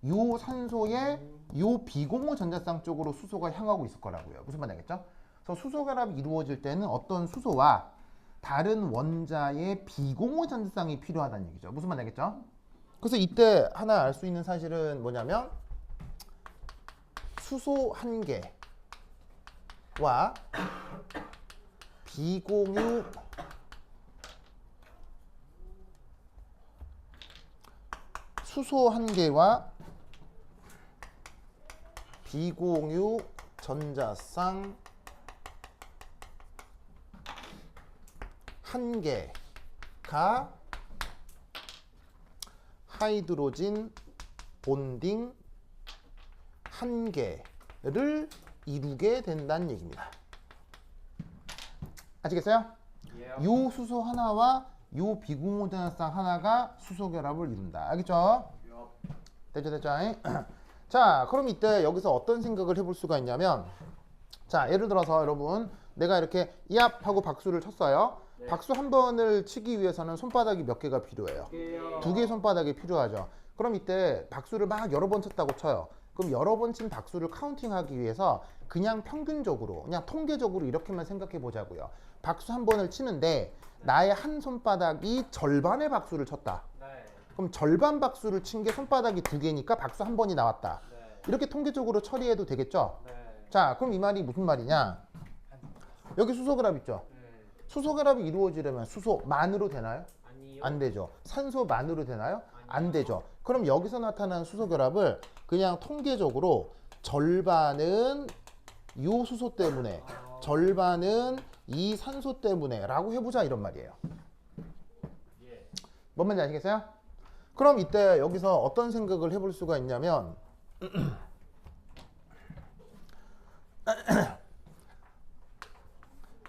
요 산소의 요 비공유 전자쌍 쪽으로 수소가 향하고 있을 거라고요. 무슨 말인지 알겠죠? 그래서 수소결합이 이루어질 때는 어떤 수소와 다른 원자의 비공유 전자쌍이 필요하다는 얘기죠. 무슨 말인지 알겠죠? 그래서 이때 하나 알 수 있는 사실은 뭐냐면 수소 한 개와 비공유 수소 한 개와 비공유 전자쌍 한 개가 하이드로진 본딩 한 개를 이루게 된다는 얘기입니다. 아시겠어요? 요 수소 하나와 요 비공유 전자쌍 하나가 수소 결합을 이룬다. 알겠죠? 됐죠? 자, 그럼 이때 여기서 어떤 생각을 해볼 수가 있냐면, 자, 예를 들어서 여러분 내가 이렇게 얍 하고 박수를 쳤어요. 네. 박수 한 번을 치기 위해서는 손바닥이 몇 개가 필요해요? 2개 손바닥이 필요하죠. 그럼 이때 박수를 막 여러 번 쳤다고 쳐요. 그럼 여러 번 친 박수를 카운팅하기 위해서 그냥 평균적으로, 그냥 통계적으로 이렇게만 생각해 보자고요. 박수 한 번을 치는데 나의 한 손바닥이 절반의 박수를 쳤다. 네. 그럼 절반 박수를 친 게 손바닥이 2개니까 박수 한 번이 나왔다. 네. 이렇게 통계적으로 처리해도 되겠죠? 네. 자, 그럼 이 말이 무슨 말이냐? 여기 수소결합 있죠? 네. 수소결합이 이루어지려면 수소만으로 되나요? 아니요. 안 되죠. 산소만으로 되나요? 안 되죠. 그럼 여기서 나타난 수소결합을 그냥 통계적으로 절반은 요 수소 때문에, 절반은 이 산소 때문에 라고 해보자 이런 말이에요. 예. 뭔 말인지 아시겠어요? 그럼 이때 여기서 어떤 생각을 해볼 수가 있냐면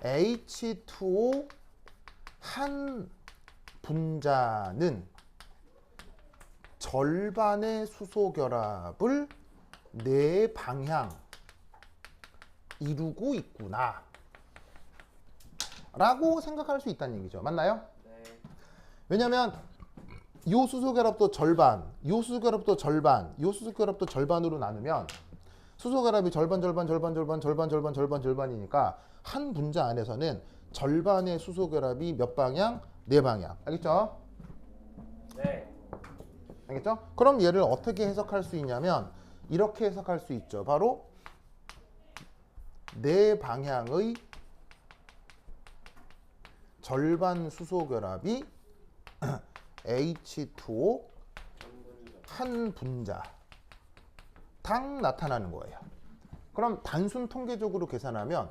H2O 한 분자는 절반의 수소 결합을 네 방향 이루고 있구나 라고 생각할 수 있다는 얘기죠. 맞나요? 네. 왜냐면 요 수소 결합도 절반, 요 수소 결합도 절반, 요 수소 결합도 절반으로 나누면 수소 결합이 절반이니까 한 분자 안에서는 절반의 수소 결합이 몇 방향? 네 방향. 알겠죠? 네. 알겠죠? 그럼 얘를 어떻게 해석할 수 있냐면 이렇게 해석할 수 있죠. 바로 네 방향의 절반 수소 결합이 H2O 한 분자 당 나타나는 거예요. 그럼 단순 통계적으로 계산하면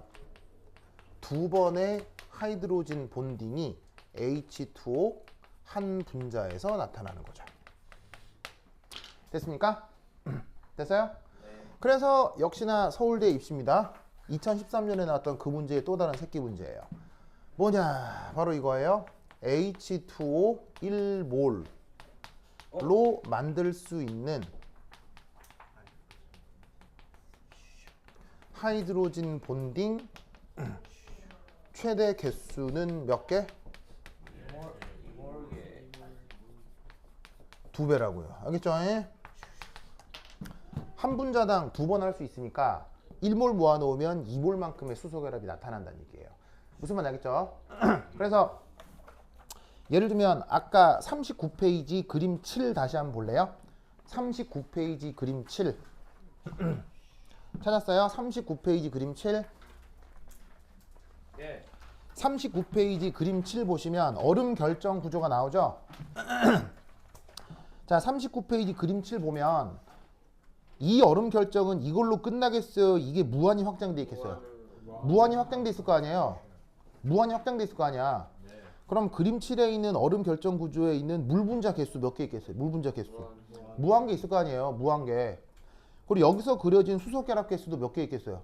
두 번의 하이드로진 본딩이 H2O 한 분자에서 나타나는 거죠. 됐습니까? 됐어요? 그래서 역시나 서울대 입시입니다. 2013년에 나왔던 그 문제의 또 다른 새끼 문제예요. 뭐냐? 바로 이거예요. H2O 1몰로 만들 수 있는 하이드로진 본딩 최대 개수는 몇 개? 2배라고요. 알겠죠? 한 분자당 2번 할 수 있으니까 1몰 모아놓으면 2몰만큼의 수소 결합이 나타난다는 얘기예요. 무슨 말 알겠죠? 그래서 예를 들면 아까 39페이지 그림 7 다시 한번 볼래요? 39페이지 그림 7 찾았어요? 39페이지 그림 7 예. 39페이지 그림 7 보시면 얼음 결정 구조가 나오죠? 자, 39페이지 그림 7 보면 이 얼음 결정은 이걸로 끝나겠어요? 이게 무한히 확장돼 있겠어요? 무한히 확장돼 있을 거 아니에요? 무한히 확장돼 있을 거 아니야? 그럼 그림 7에 있는 얼음 결정 구조에 있는 물 분자 개수 몇 개 있겠어요? 물 분자 개수 무한 개 있을 거 아니에요? 무한 개. 그리고 여기서 그려진 수소 결합 개수도 몇 개 있겠어요?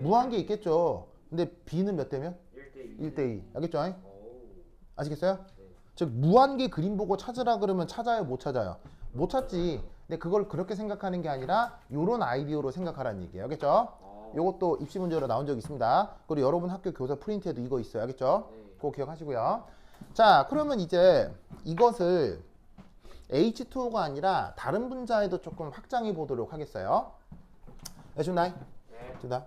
무한 개 있겠죠. 근데 B는 몇 대면? 1대2. 알겠죠? 아시겠어요? 즉 무한계 그림 보고 찾으라 그러면 찾아요, 못 찾아요? 못 찾지. 근데 그걸 그렇게 생각하는 게 아니라 요런 아이디어로 생각하라는 얘기예요. 알겠죠? 요것도 입시 문제로 나온 적 있습니다. 그리고 여러분 학교 교사 프린트에도 이거 있어요. 알겠죠? 그거 기억하시고요. 자, 그러면 이제 이것을 H2O가 아니라 다른 분자에도 조금 확장해 보도록 하겠어요. 준다이? 준다.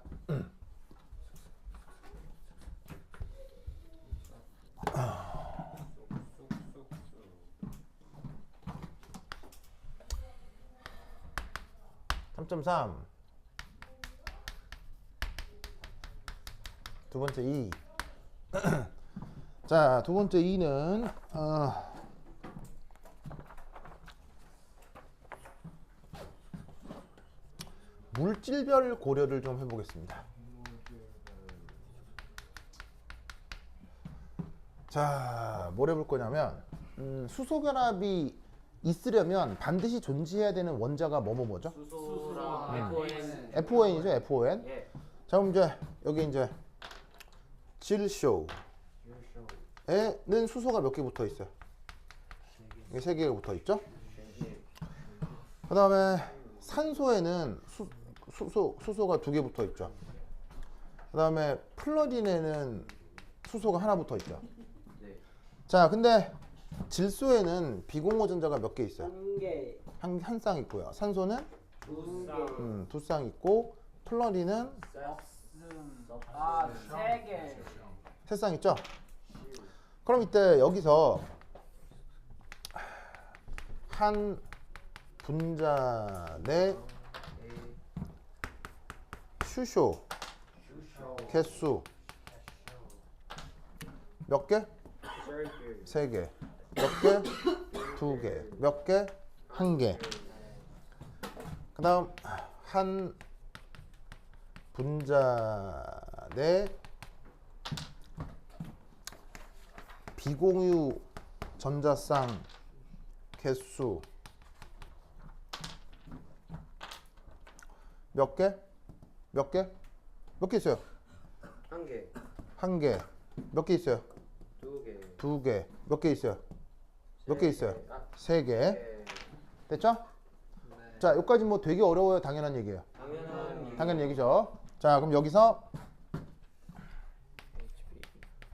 (3.3) 두 번째 2. 자, 두 번째 2는 물질별 고려를 좀 해보겠습니다. 자, 뭘 해볼 거냐면 수소 결합이 있으려면 반드시 존재해야 되는 원자가 뭐죠? 수소랑 FON이죠, FON. 예. 자, 그럼 이제 여기 이제 질쇼에는 수소가 몇 개 붙어 있어요? 이게 3개가 붙어 있죠? 그 다음에 산소에는 수소가 2개 붙어 있죠. 그 다음에 플러린에는 수소가 하나 붙어 있죠. 자, 근데 질소에는 비공허전자가 몇 개 있어요? 한 쌍 있고요. 산소는 두 쌍 있고, 플러린은 3개. 3쌍 있죠? 그럼 이때 여기서 한 분자 내 슈쇼 개수 몇 개? 3개. 몇 개? 2개. 몇 개? 1개. 그 다음 한 분자 내 비공유 전자쌍 개수 몇 개? 몇 개? 몇 개 있어요? 1개. 1개. 몇 개 있어요? 2개. 2개. 몇 개 있어요? 몇 개 있어요? 3개. 됐죠? 자, 여기까지 뭐 되게 어려워요? 당연한 얘기예요? 당연한 얘기죠. 자, 그럼 여기서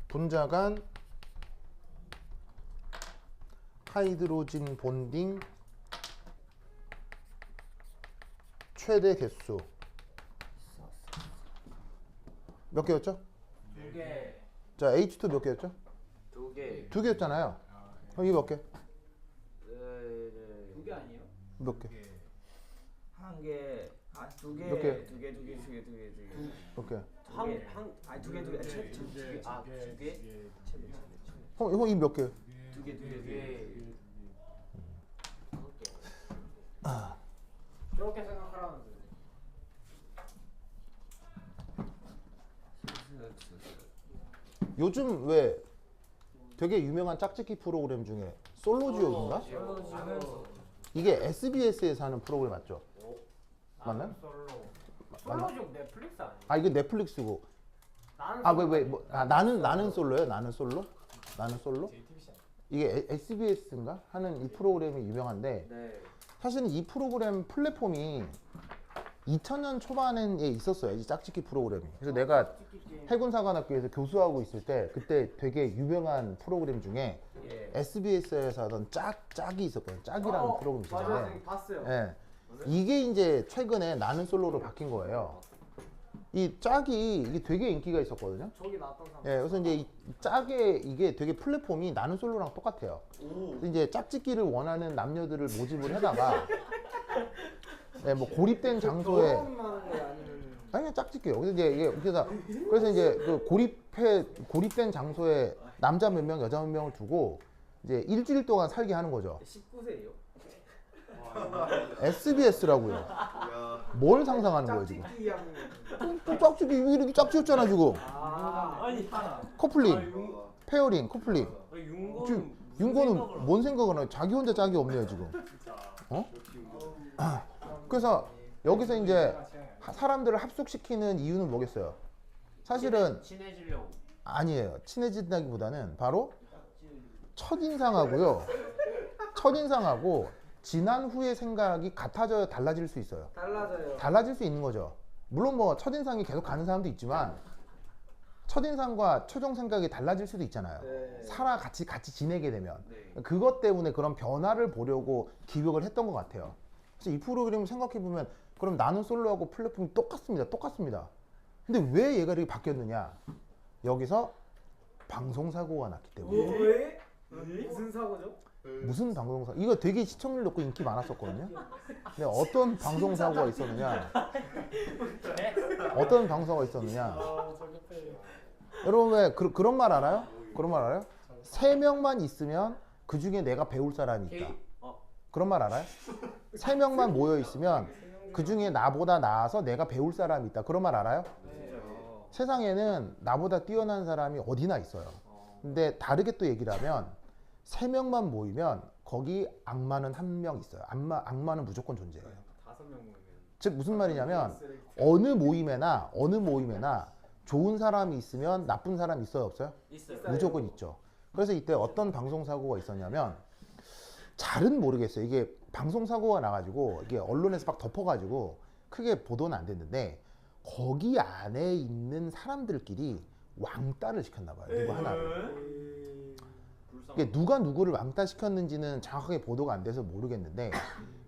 분자 간 하이드로진 본딩 최대 개수 몇 개였죠? 2개. 자, H2 몇 개였죠? 2개. 2개였잖아요. 그럼 이게 몇 개? 2개 아니에요? 몇 개? 1개, 두 개. 이렇게. 두 개. 이렇게. 아니 두 개. 두 개. 두 개. 형 이 몇 개? 두 개. 그렇게 생각하라는 데 요즘 왜 되게 유명한 짝짓기 프로그램 중에 솔로지옥인가? 이게 SBS에서 하는 프로그램 맞죠? 맞나요? 솔로족 넷플릭스 아니야? 아 이게 넷플릭스고. 나는 아 왜 뭐? 아 나는 솔로예요? 나는 솔로? 나는 솔로? 이게 SBS인가 하는 이 프로그램이 유명한데 네. 사실은 이 프로그램 플랫폼이 2000년 초반에 있었어요. 이 짝짓기 프로그램이. 그래서 내가 해군사관학교에서 교수하고 있을 때 그때 되게 유명한 프로그램 중에 예. SBS에서 하던 짝이 있었거든요. 짝이라는 프로그램 맞아요. 있었잖아요. 선생님 봤어요. 예. 이게 이제 최근에 나는 솔로로 바뀐 거예요. 이 짝이 이게 되게 인기가 있었거든요. 저기 나왔던 사람. 예, 그래서 이제 이 짝의 이게 되게 플랫폼이 나는 솔로랑 똑같아요. 그래서 이제 짝짓기를 원하는 남녀들을 모집을 해다가 예, 뭐 고립된 장소에 결혼하는 게 아니면 아니 짝짓기요. 그래서 이제 이게 그래서 이제 그 고립된 장소에 남자 몇 명, 여자 몇 명을 두고 이제 일주일 동안 살게 하는 거죠. 19세예요? SBS라고요. 뭘 상상하는 거예요 지금? 짝짓기 하는 또 짝짓기 이렇게 짝지었잖아 지금. 아니 커플링, 페어링, 커플링. 지금 윤거는 뭔 생각을 하나? 자기 혼자 짝이 없네요 지금. 어? 그래서 여기서 이제 사람들을 합숙시키는 이유는 뭐겠어요? 사실은 친해지려고. 아니에요. 친해진다기보다는 바로 첫인상하고요. 첫인상하고 지난 후의 생각이 같아져야 달라질 수 있어요. 달라져요. 달라질 수 있는 거죠. 물론 뭐 첫인상이 계속 가는 사람도 있지만 첫인상과 최종 생각이 달라질 수도 있잖아요. 네. 같이 지내게 되면 네. 그것 때문에 그런 변화를 보려고 기획을 했던 것 같아요. 그래서 이 프로그램을 생각해 보면 그럼 나는 솔로하고 플랫폼이 똑같습니다. 근데 왜 얘가 이렇게 바뀌었느냐? 여기서 방송 사고가 났기 때문에. 왜? 무슨 사고죠? 무슨 방송사? 이거 되게 시청률 높고 인기 많았었거든요. 근데 어떤 방송 사고가 있었느냐? 어떤 방송사고가 있었느냐? 여러분 왜 그런 말 알아요? 그런 말 알아요? 3명만 있으면 그 중에 내가 배울 사람이 있다. 그런 말 알아요? 3명만 모여 있으면 그 중에 나보다 나아서 내가 배울 사람이 있다. 그런 말 알아요? 세상에는 나보다 뛰어난 사람이 어디나 있어요. 근데 다르게 또 얘기를 하면 3명만 모이면 거기 악마는 1명 있어요. 악마는 무조건 존재해요. 5명 모이면 즉 무슨 말이냐면 어느 모임에나 좋은 사람이 있으면 나쁜 사람이 있어요, 없어요? 있어요. 무조건 있죠. 그래서 이때 어떤 방송 사고가 있었냐면 잘은 모르겠어요. 이게 방송 사고가 나가지고 이게 언론에서 막 덮어가지고 크게 보도는 안 됐는데 거기 안에 있는 사람들끼리 왕따를 시켰나 봐요. 누구 하나를. 이게 누가 누구를 왕따 시켰는지는 정확하게 보도가 안 돼서 모르겠는데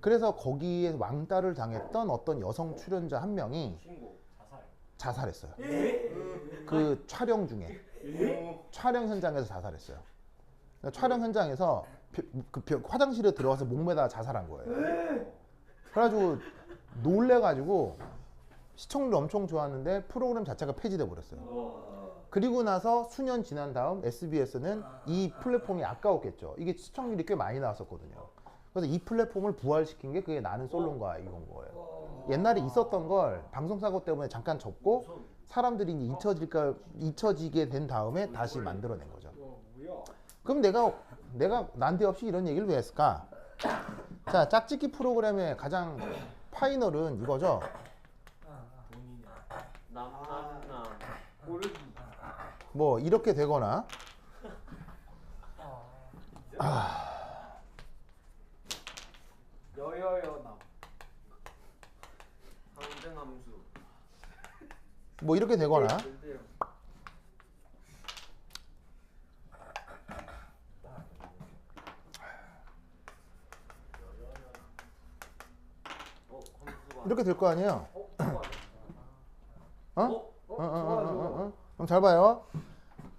그래서 거기에 왕따를 당했던 어떤 여성 출연자 한 명이 자살했어요. 그 촬영 중에 촬영 현장에서 자살했어요. 그러니까 촬영 현장에서 화장실에 들어가서 목매다 자살한 거예요. 그래가지고 놀래가지고 시청률 엄청 좋았는데 프로그램 자체가 폐지돼 버렸어요. 그리고 나서 수년 지난 다음 SBS는 이 플랫폼이 아까웠겠죠. 이게 시청률이 꽤 많이 나왔었거든요. 그래서 이 플랫폼을 부활시킨 게 그게 나는 솔로인가 이건 거예요. 옛날에 있었던 걸 방송사고 때문에 잠깐 접고 사람들이 이제 잊혀지게 된 다음에 다시 만들어낸 거죠. 그럼 내가 난데없이 이런 얘기를 왜 했을까? 자, 짝짓기 프로그램의 가장 파이널은 이거죠. 뭐 이렇게 되거나 여여여남. 항등함수. 뭐 이렇게 되거나 이렇게 될 거 아니에요. 그럼 잘 봐요.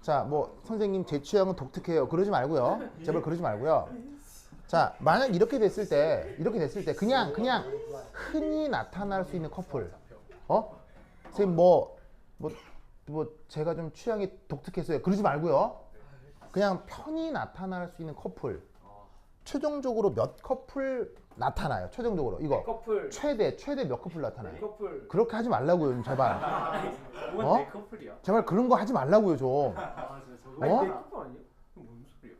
자, 뭐 선생님 제 취향은 독특해요. 그러지 말고요. 제발 그러지 말고요. 자, 만약 이렇게 됐을 때 그냥 흔히 나타날 수 있는 커플. 선생님 뭐 제가 좀 취향이 독특했어요. 그러지 말고요. 그냥 편히 나타날 수 있는 커플. 최종적으로 몇 커플 나타나요. 최종적으로 이거 커플. 최대 몇 커플 나타나요. 커플. 그렇게 하지 말라고요, 좀 제발. 뭐가 내 커플이야? 제발 그런 거 하지 말라고요, 좀. 아 진짜 저거 아니, 어? 내 커플 아니에요? 그건 뭔 소리야?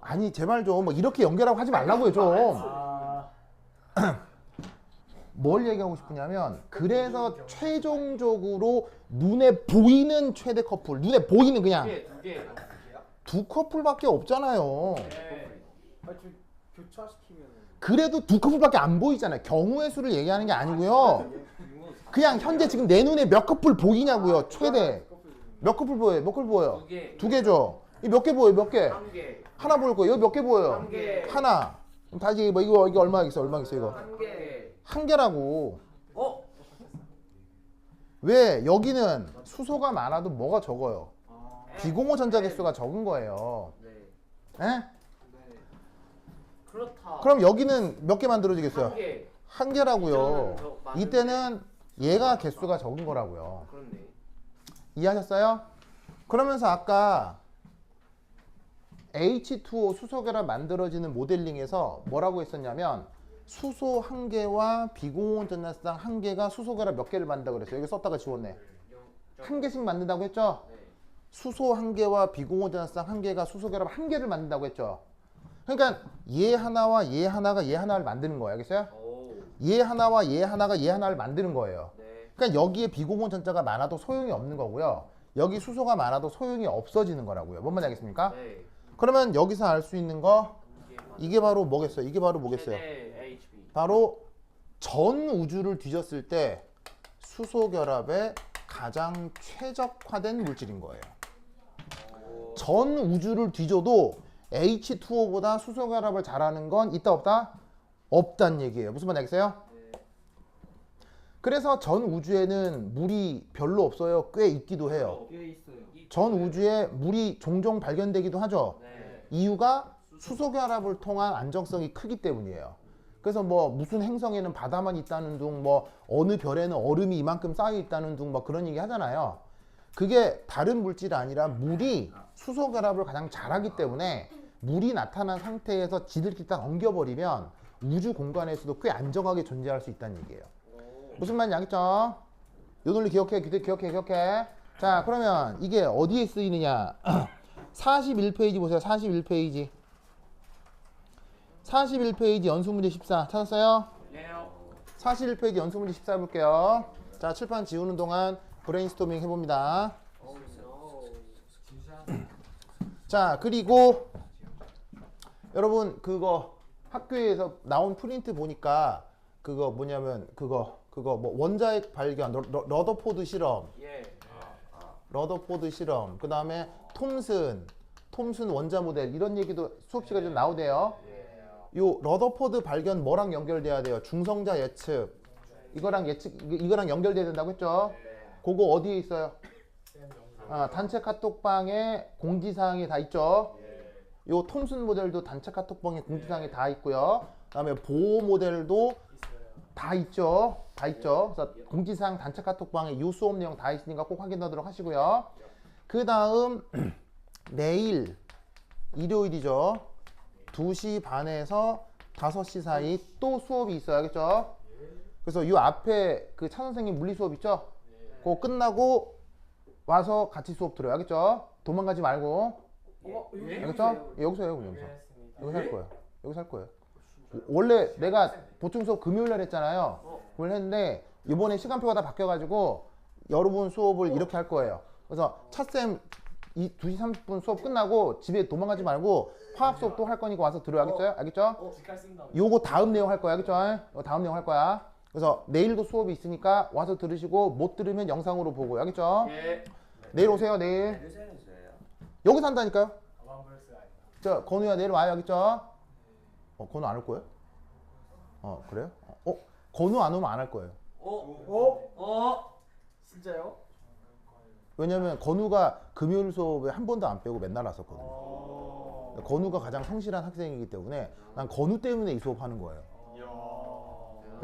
아니 제발 좀 뭐 이렇게 연결하고 하지 말라고요, 좀. 아 뭘 얘기하고 싶으냐면 그래서 최종적으로 눈에 보이는 최대 커플, 눈에 보이는 그냥 두 개. 두 커플밖에 없잖아요. 네. 교차시키면. 그래도 두 커플밖에 안 보이잖아요. 경우의 수를 얘기하는 게 아니고요. 그냥 현재 지금 내 눈에 몇 커플 보이냐고요. 최대 몇 커플 보여요? 몇 커플 보여요? 두 개. 두 개죠. 이 몇 개 보여요? 몇 개? 한 개. 하나 보일 거예요. 여기 몇 개 보여요? 한 개. 하나. 그럼 다시 뭐 이거 얼마겠어? 얼마겠어 이거? 한 개. 한 개라고. 어? 왜 여기는 수소가 많아도 뭐가 적어요? 비공호 전자 개수가 적은 거예요. 네. 에? 그렇다. 그럼 여기는 몇 개 만들어지겠어요? 한 개. 한 개라고요. 이전은 더 많은데. 이때는 얘가 개수가 적은 거라고요. 그렇네. 이해하셨어요? 그러면서 아까 H2O 수소결합 만들어지는 모델링에서 뭐라고 했었냐면 수소 한 개와 비공원 전자쌍 한 개가 수소결합 몇 개를 만든다고 그랬어요. 여기 썼다가 지웠네. 한 개씩 만든다고 했죠? 네. 수소 한 개와 비공원 전자쌍 한 개가 수소결합 한 개를 만든다고 했죠? 그러니까 얘 하나와 얘 하나가 얘 하나를 만드는 거예요. 알겠어요? 오. 얘 하나와 얘 하나가 얘 하나를 만드는 거예요. 네. 그러니까 여기에 비공원 전자가 많아도 소용이 없는 거고요. 여기 수소가 많아도 소용이 없어지는 거라고요. 뭔 말인지 알겠습니까? 네. 그러면 여기서 알 수 있는 거 이게 맞- 이게 바로 뭐겠어요? 이게 바로 뭐겠어요? 최대 HB. 바로 전 우주를 뒤졌을 때 수소 결합에 가장 최적화된 물질인 거예요. 전 우주를 뒤져도 H2O보다 수소 결합을 잘하는 건 있다 없다? 없단 얘기예요. 무슨 말인지 알겠어요? 그래서 전 우주에는 물이 별로 없어요. 꽤 있기도 해요. 꽤 있어요. 전 우주에 물이 종종 발견되기도 하죠. 네. 이유가 수소 결합을 통한 안정성이 크기 때문이에요. 그래서 뭐 무슨 행성에는 바다만 있다는 둥, 뭐 어느 별에는 얼음이 이만큼 쌓여 있다는 둥, 뭐 그런 얘기 하잖아요. 그게 다른 물질이 아니라 물이 수소 결합을 가장 잘하기 때문에 물이 나타난 상태에서 지들끼리 딱 엉겨버리면 우주 공간에서도 꽤 안정하게 존재할 수 있다는 얘기예요. 무슨 말인지 알겠죠? 요 논리 기억해. 자, 그러면 이게 어디에 쓰이느냐? 41페이지 보세요. 41페이지. 41페이지 연수문제 14 찾았어요? 네요. 41페이지 연수문제 14 볼게요. 자, 칠판 지우는 동안 브레인스토밍 해봅니다. 자, 그리고 여러분 그거 학교에서 나온 프린트 보니까 그거 뭐냐면 그거 뭐 원자핵 발견 러더포드 실험, 예. 러더포드 실험, 그 다음에 톰슨 원자 모델 이런 얘기도 수업 시간에 좀 나오대요. 요 러더포드 발견 뭐랑 연결돼야 돼요? 중성자 예측. 이거랑 연결돼야 된다고 했죠? 그거 어디에 있어요? 단체 카톡방에 공지사항이 다 있죠? 요 톰슨 모델도 단체 카톡방에 공지사항이 다 있고요. 그 다음에 보호 모델도 다 있죠? 다 있죠? 그래서 공지사항 단체 카톡방에 이 수업 내용 다 있으니까 꼭 확인하도록 하시고요. 그 다음 내일 일요일이죠. 2시 반에서 5시 사이 또 수업이 있어요. 알겠죠? 그래서 이 앞에 그 차 선생님 물리 수업 있죠? 그거 끝나고 와서 같이 수업 들어요. 알겠죠? 도망가지 말고. 알겠죠? 여기서 해요. 여기서 할 거예요. 여기서 할 거예요. 원래 내가 보충 수업 금요일 날 했잖아요. 그걸 했는데 이번에 시간표가 다 바뀌어가지고 여러분 수업을 이렇게 할 거예요. 그래서 차쌤 2시 30분 수업 끝나고 집에 도망가지 말고 화학 수업 또 할 거니까 와서 들어요. 알겠죠? 알겠죠? 요거 다음 내용 할 거야. 알겠죠? 요거 다음 내용 할 거야. 그래서 내일도 수업이 있으니까 와서 들으시고 못 들으면 영상으로 보고. 알겠죠? 예. 내일 오세요. 내일. 여기서 한다니까요. 저 건우야 내일 와요. 알겠죠? 건우 안 올 거예요? 그래요? 건우 안 오면 안 할 거예요. 진짜요? 왜냐면 건우가 금요일 수업에 한 번도 안 빼고 맨날 왔었거든요. 건우가 가장 성실한 학생이기 때문에 난 건우 때문에 이 수업 하는 거예요.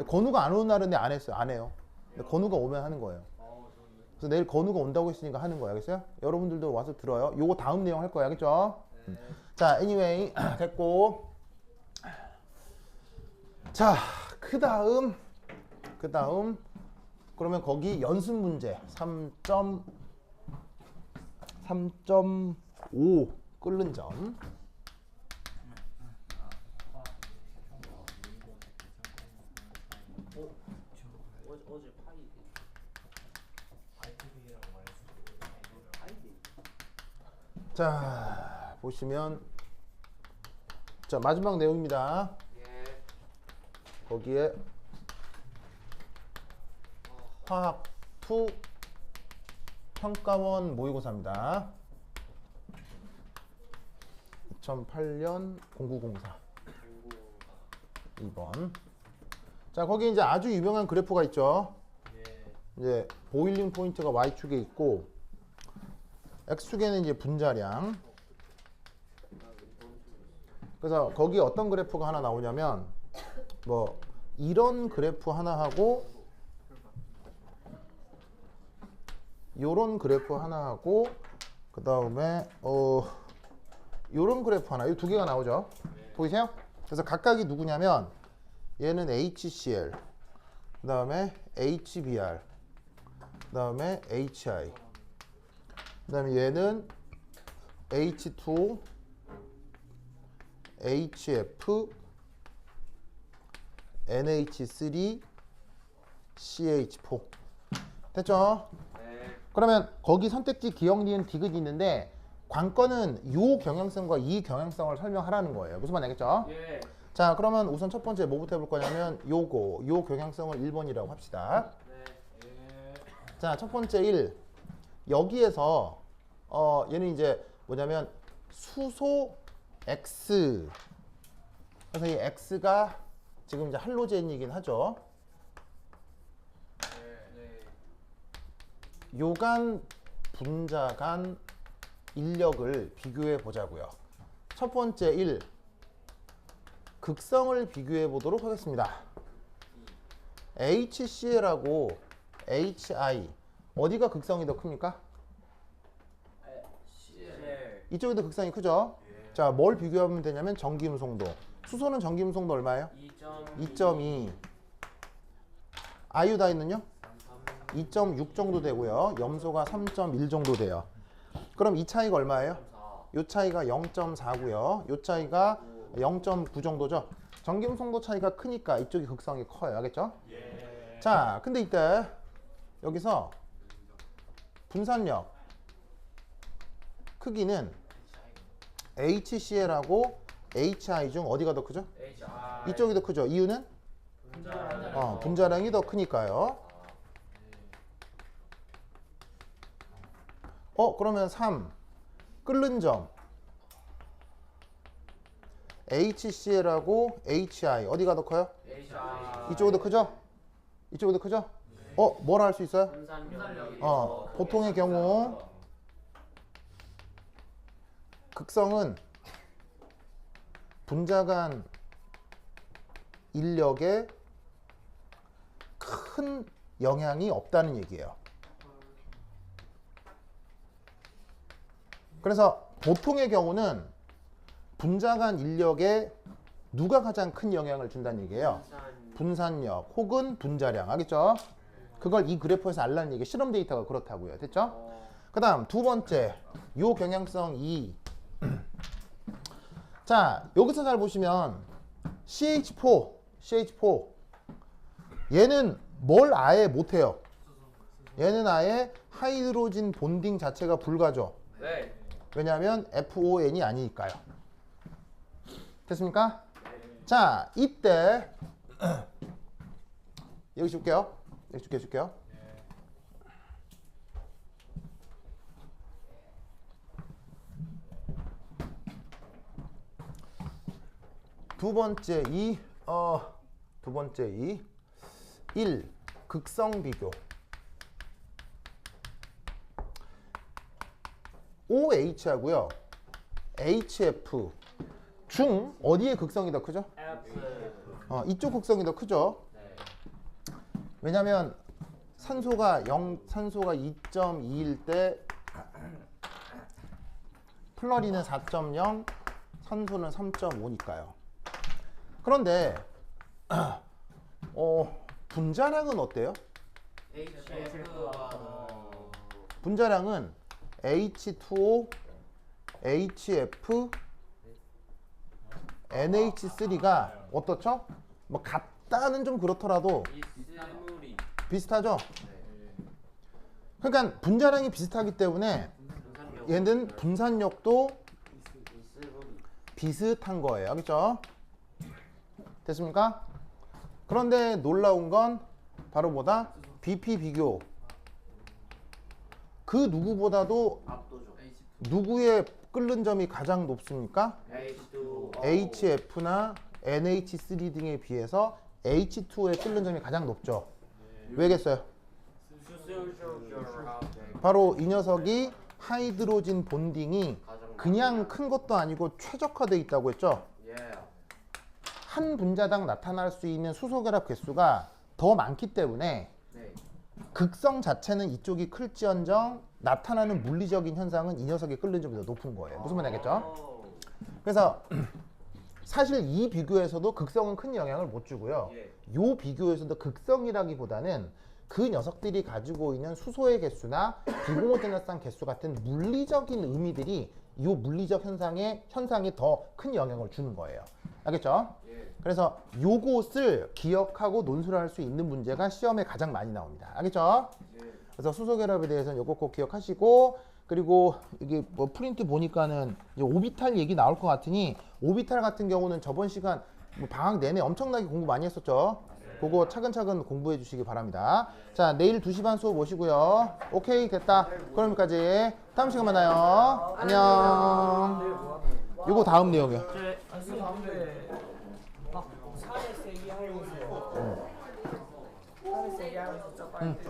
건우가 안 오는 날은 내 안 했어요. 안 해요. 근데 건우가 오면 하는 거예요. 그래서 내일 건우가 온다고 했으니까 하는 거야. 알겠어요? 여러분들도 와서 들어요. 요거 다음 내용 할 거야. 알겠죠? 자, anyway 됐고. 자, 그 다음 그러면 거기 연습 문제 3.5 끓는 점. 어제 파이. 자, 보시면 자, 마지막 내용입니다. 예. 거기에 화학 2 평가원 모의고사입니다. 2008년 0904 2번. 자, 거기 이제 아주 유명한 그래프가 있죠. 이제 보일링 포인트가 Y축에 있고 X축에는 이제 분자량. 그래서 거기 어떤 그래프가 하나 나오냐면 뭐 이런 그래프 하나 하고 요런 그래프 하나 하고 그 다음에 요런 그래프 하나, 이 두 개가 나오죠. 보이세요? 그래서 각각이 누구냐면 얘는 HCl, 그 다음에 HBr, 그 다음에 HI, 그 다음에 얘는 H2O, HF, NH3, CH4. 됐죠? 그러면 거기 선택지 기억, 니은, 디귿이 있는데 관건은 요 경향성과 이 경향성을 설명하라는 거예요. 무슨 말 알겠죠? 예. 자, 그러면 우선 첫 번째 뭐부터 해볼 거냐면 요 경향성을 1번이라고 합시다. 네. 자, 첫 번째 1. 여기에서 얘는 이제 뭐냐면 수소 X. 그래서 이 X가 지금 이제 할로젠이긴 하죠. 요간 분자간 인력을 비교해 보자고요. 첫 번째 1. 극성을 비교해 보도록 하겠습니다. HCl하고 HI 어디가 극성이 더 큽니까? 이쪽이 더 극성이 크죠? 자, 뭘 비교하면 되냐면 전기음성도. 수소는 전기음성도 얼마예요? 2.2. 아이오다인은요? 2.6 정도 되고요. 염소가 3.1 정도 돼요. 그럼 이 차이가 얼마예요? 이 차이가 0.4고요. 이 차이가 0.9 정도죠. 전기음성도 차이가 크니까 이쪽이 극성이 커요. 알겠죠? 자, 근데 이때 여기서 분산력 크기는 HCl하고 HI 중 어디가 더 크죠? HI. 이쪽이 더 크죠. 이유는? 분자량이 더 크니까요. 그러면 3. 끓는 점. HCl하고 HI 어디가 더 커요? HI. 이쪽이 더 크죠? 이쪽이 더 크죠? 뭐라 할 수 있어요? 분산력이 보통의 경우 극성은 분자간 인력에 큰 영향이 없다는 얘기예요. 그래서 보통의 경우는 분자간 인력에 누가 가장 큰 영향을 준다는 얘기예요. 분산력 혹은 분자량. 알겠죠? 그걸 이 그래프에서 알라는 얘기. 실험 데이터가 그렇다고요. 됐죠? 그 다음 두 번째 요 경향성 2. 자, 여기서 잘 보시면 CH4 얘는 뭘 아예 못해요. 얘는 아예 하이드로진 본딩 자체가 불가죠. 네. 왜냐하면 FON이 아니니까요. 됐습니까? 자, 이때 여기 줄게요. 여기 줄게요. 두 번째 1. 극성 비교. OH하고요. HF 중 어디의 극성이 더 크죠? F. 이쪽 극성이 더 크죠. 네. 왜냐면 산소가 2.2일 때 플러리는 4.0, 산소는 3.5니까요. 그런데 분자량은 어때요? 분자량은 H2O, HF, NH3가 어떻죠? 뭐 같다는 좀 그렇더라도 이물이 비슷하죠? 그러니까 분자량이 비슷하기 때문에 얘는 분산력도 비슷한 거예요. 알겠죠? 됐습니까? 그런데 놀라운 건 바로 뭐다? BP 비교. 그 누구보다도 압도적. 누구의 끓는 점이 가장 높습니까? H2O. HF나 NH3 등에 비해서 H2의 끓는 점이 가장 높죠. 왜겠어요? 바로 이 녀석이 하이드로진 본딩이 그냥 큰 것도 아니고 최적화되어 있다고 했죠. 한 분자당 나타날 수 있는 수소결합 개수가 더 많기 때문에 극성 자체는 이쪽이 클지언정 나타나는 물리적인 현상은 이 녀석의 끓는 점이 더 높은 거예요. 무슨 말인지 알겠죠? 그래서 사실 이 비교에서도 극성은 큰 영향을 못 주고요. 요 비교에서도 극성이라기보다는 그 녀석들이 가지고 있는 수소의 개수나 비고모테너스한 개수 같은 물리적인 의미들이 이 물리적 현상이 더 큰 영향을 주는 거예요. 알겠죠? 그래서 요것을 기억하고 논술을 할 수 있는 문제가 시험에 가장 많이 나옵니다. 알겠죠? 그래서 수소결합에 대해서는 요거 꼭 기억하시고, 그리고 이게 뭐 프린트 보니까는 이제 오비탈 얘기 나올 것 같으니 오비탈 같은 경우는 저번 시간 뭐 방학 내내 엄청나게 공부 많이 했었죠. 그거 차근차근 공부해 주시기 바랍니다. 자, 내일 2시 반 수업 오시고요. 오케이, 됐다. 그럼 여기까지. 다음 시간 만나요. 안녕. 요거 다음 내용이요. 아니 근데 막 살에 세게 하면서 살에 세게 하면서 저거 할 때.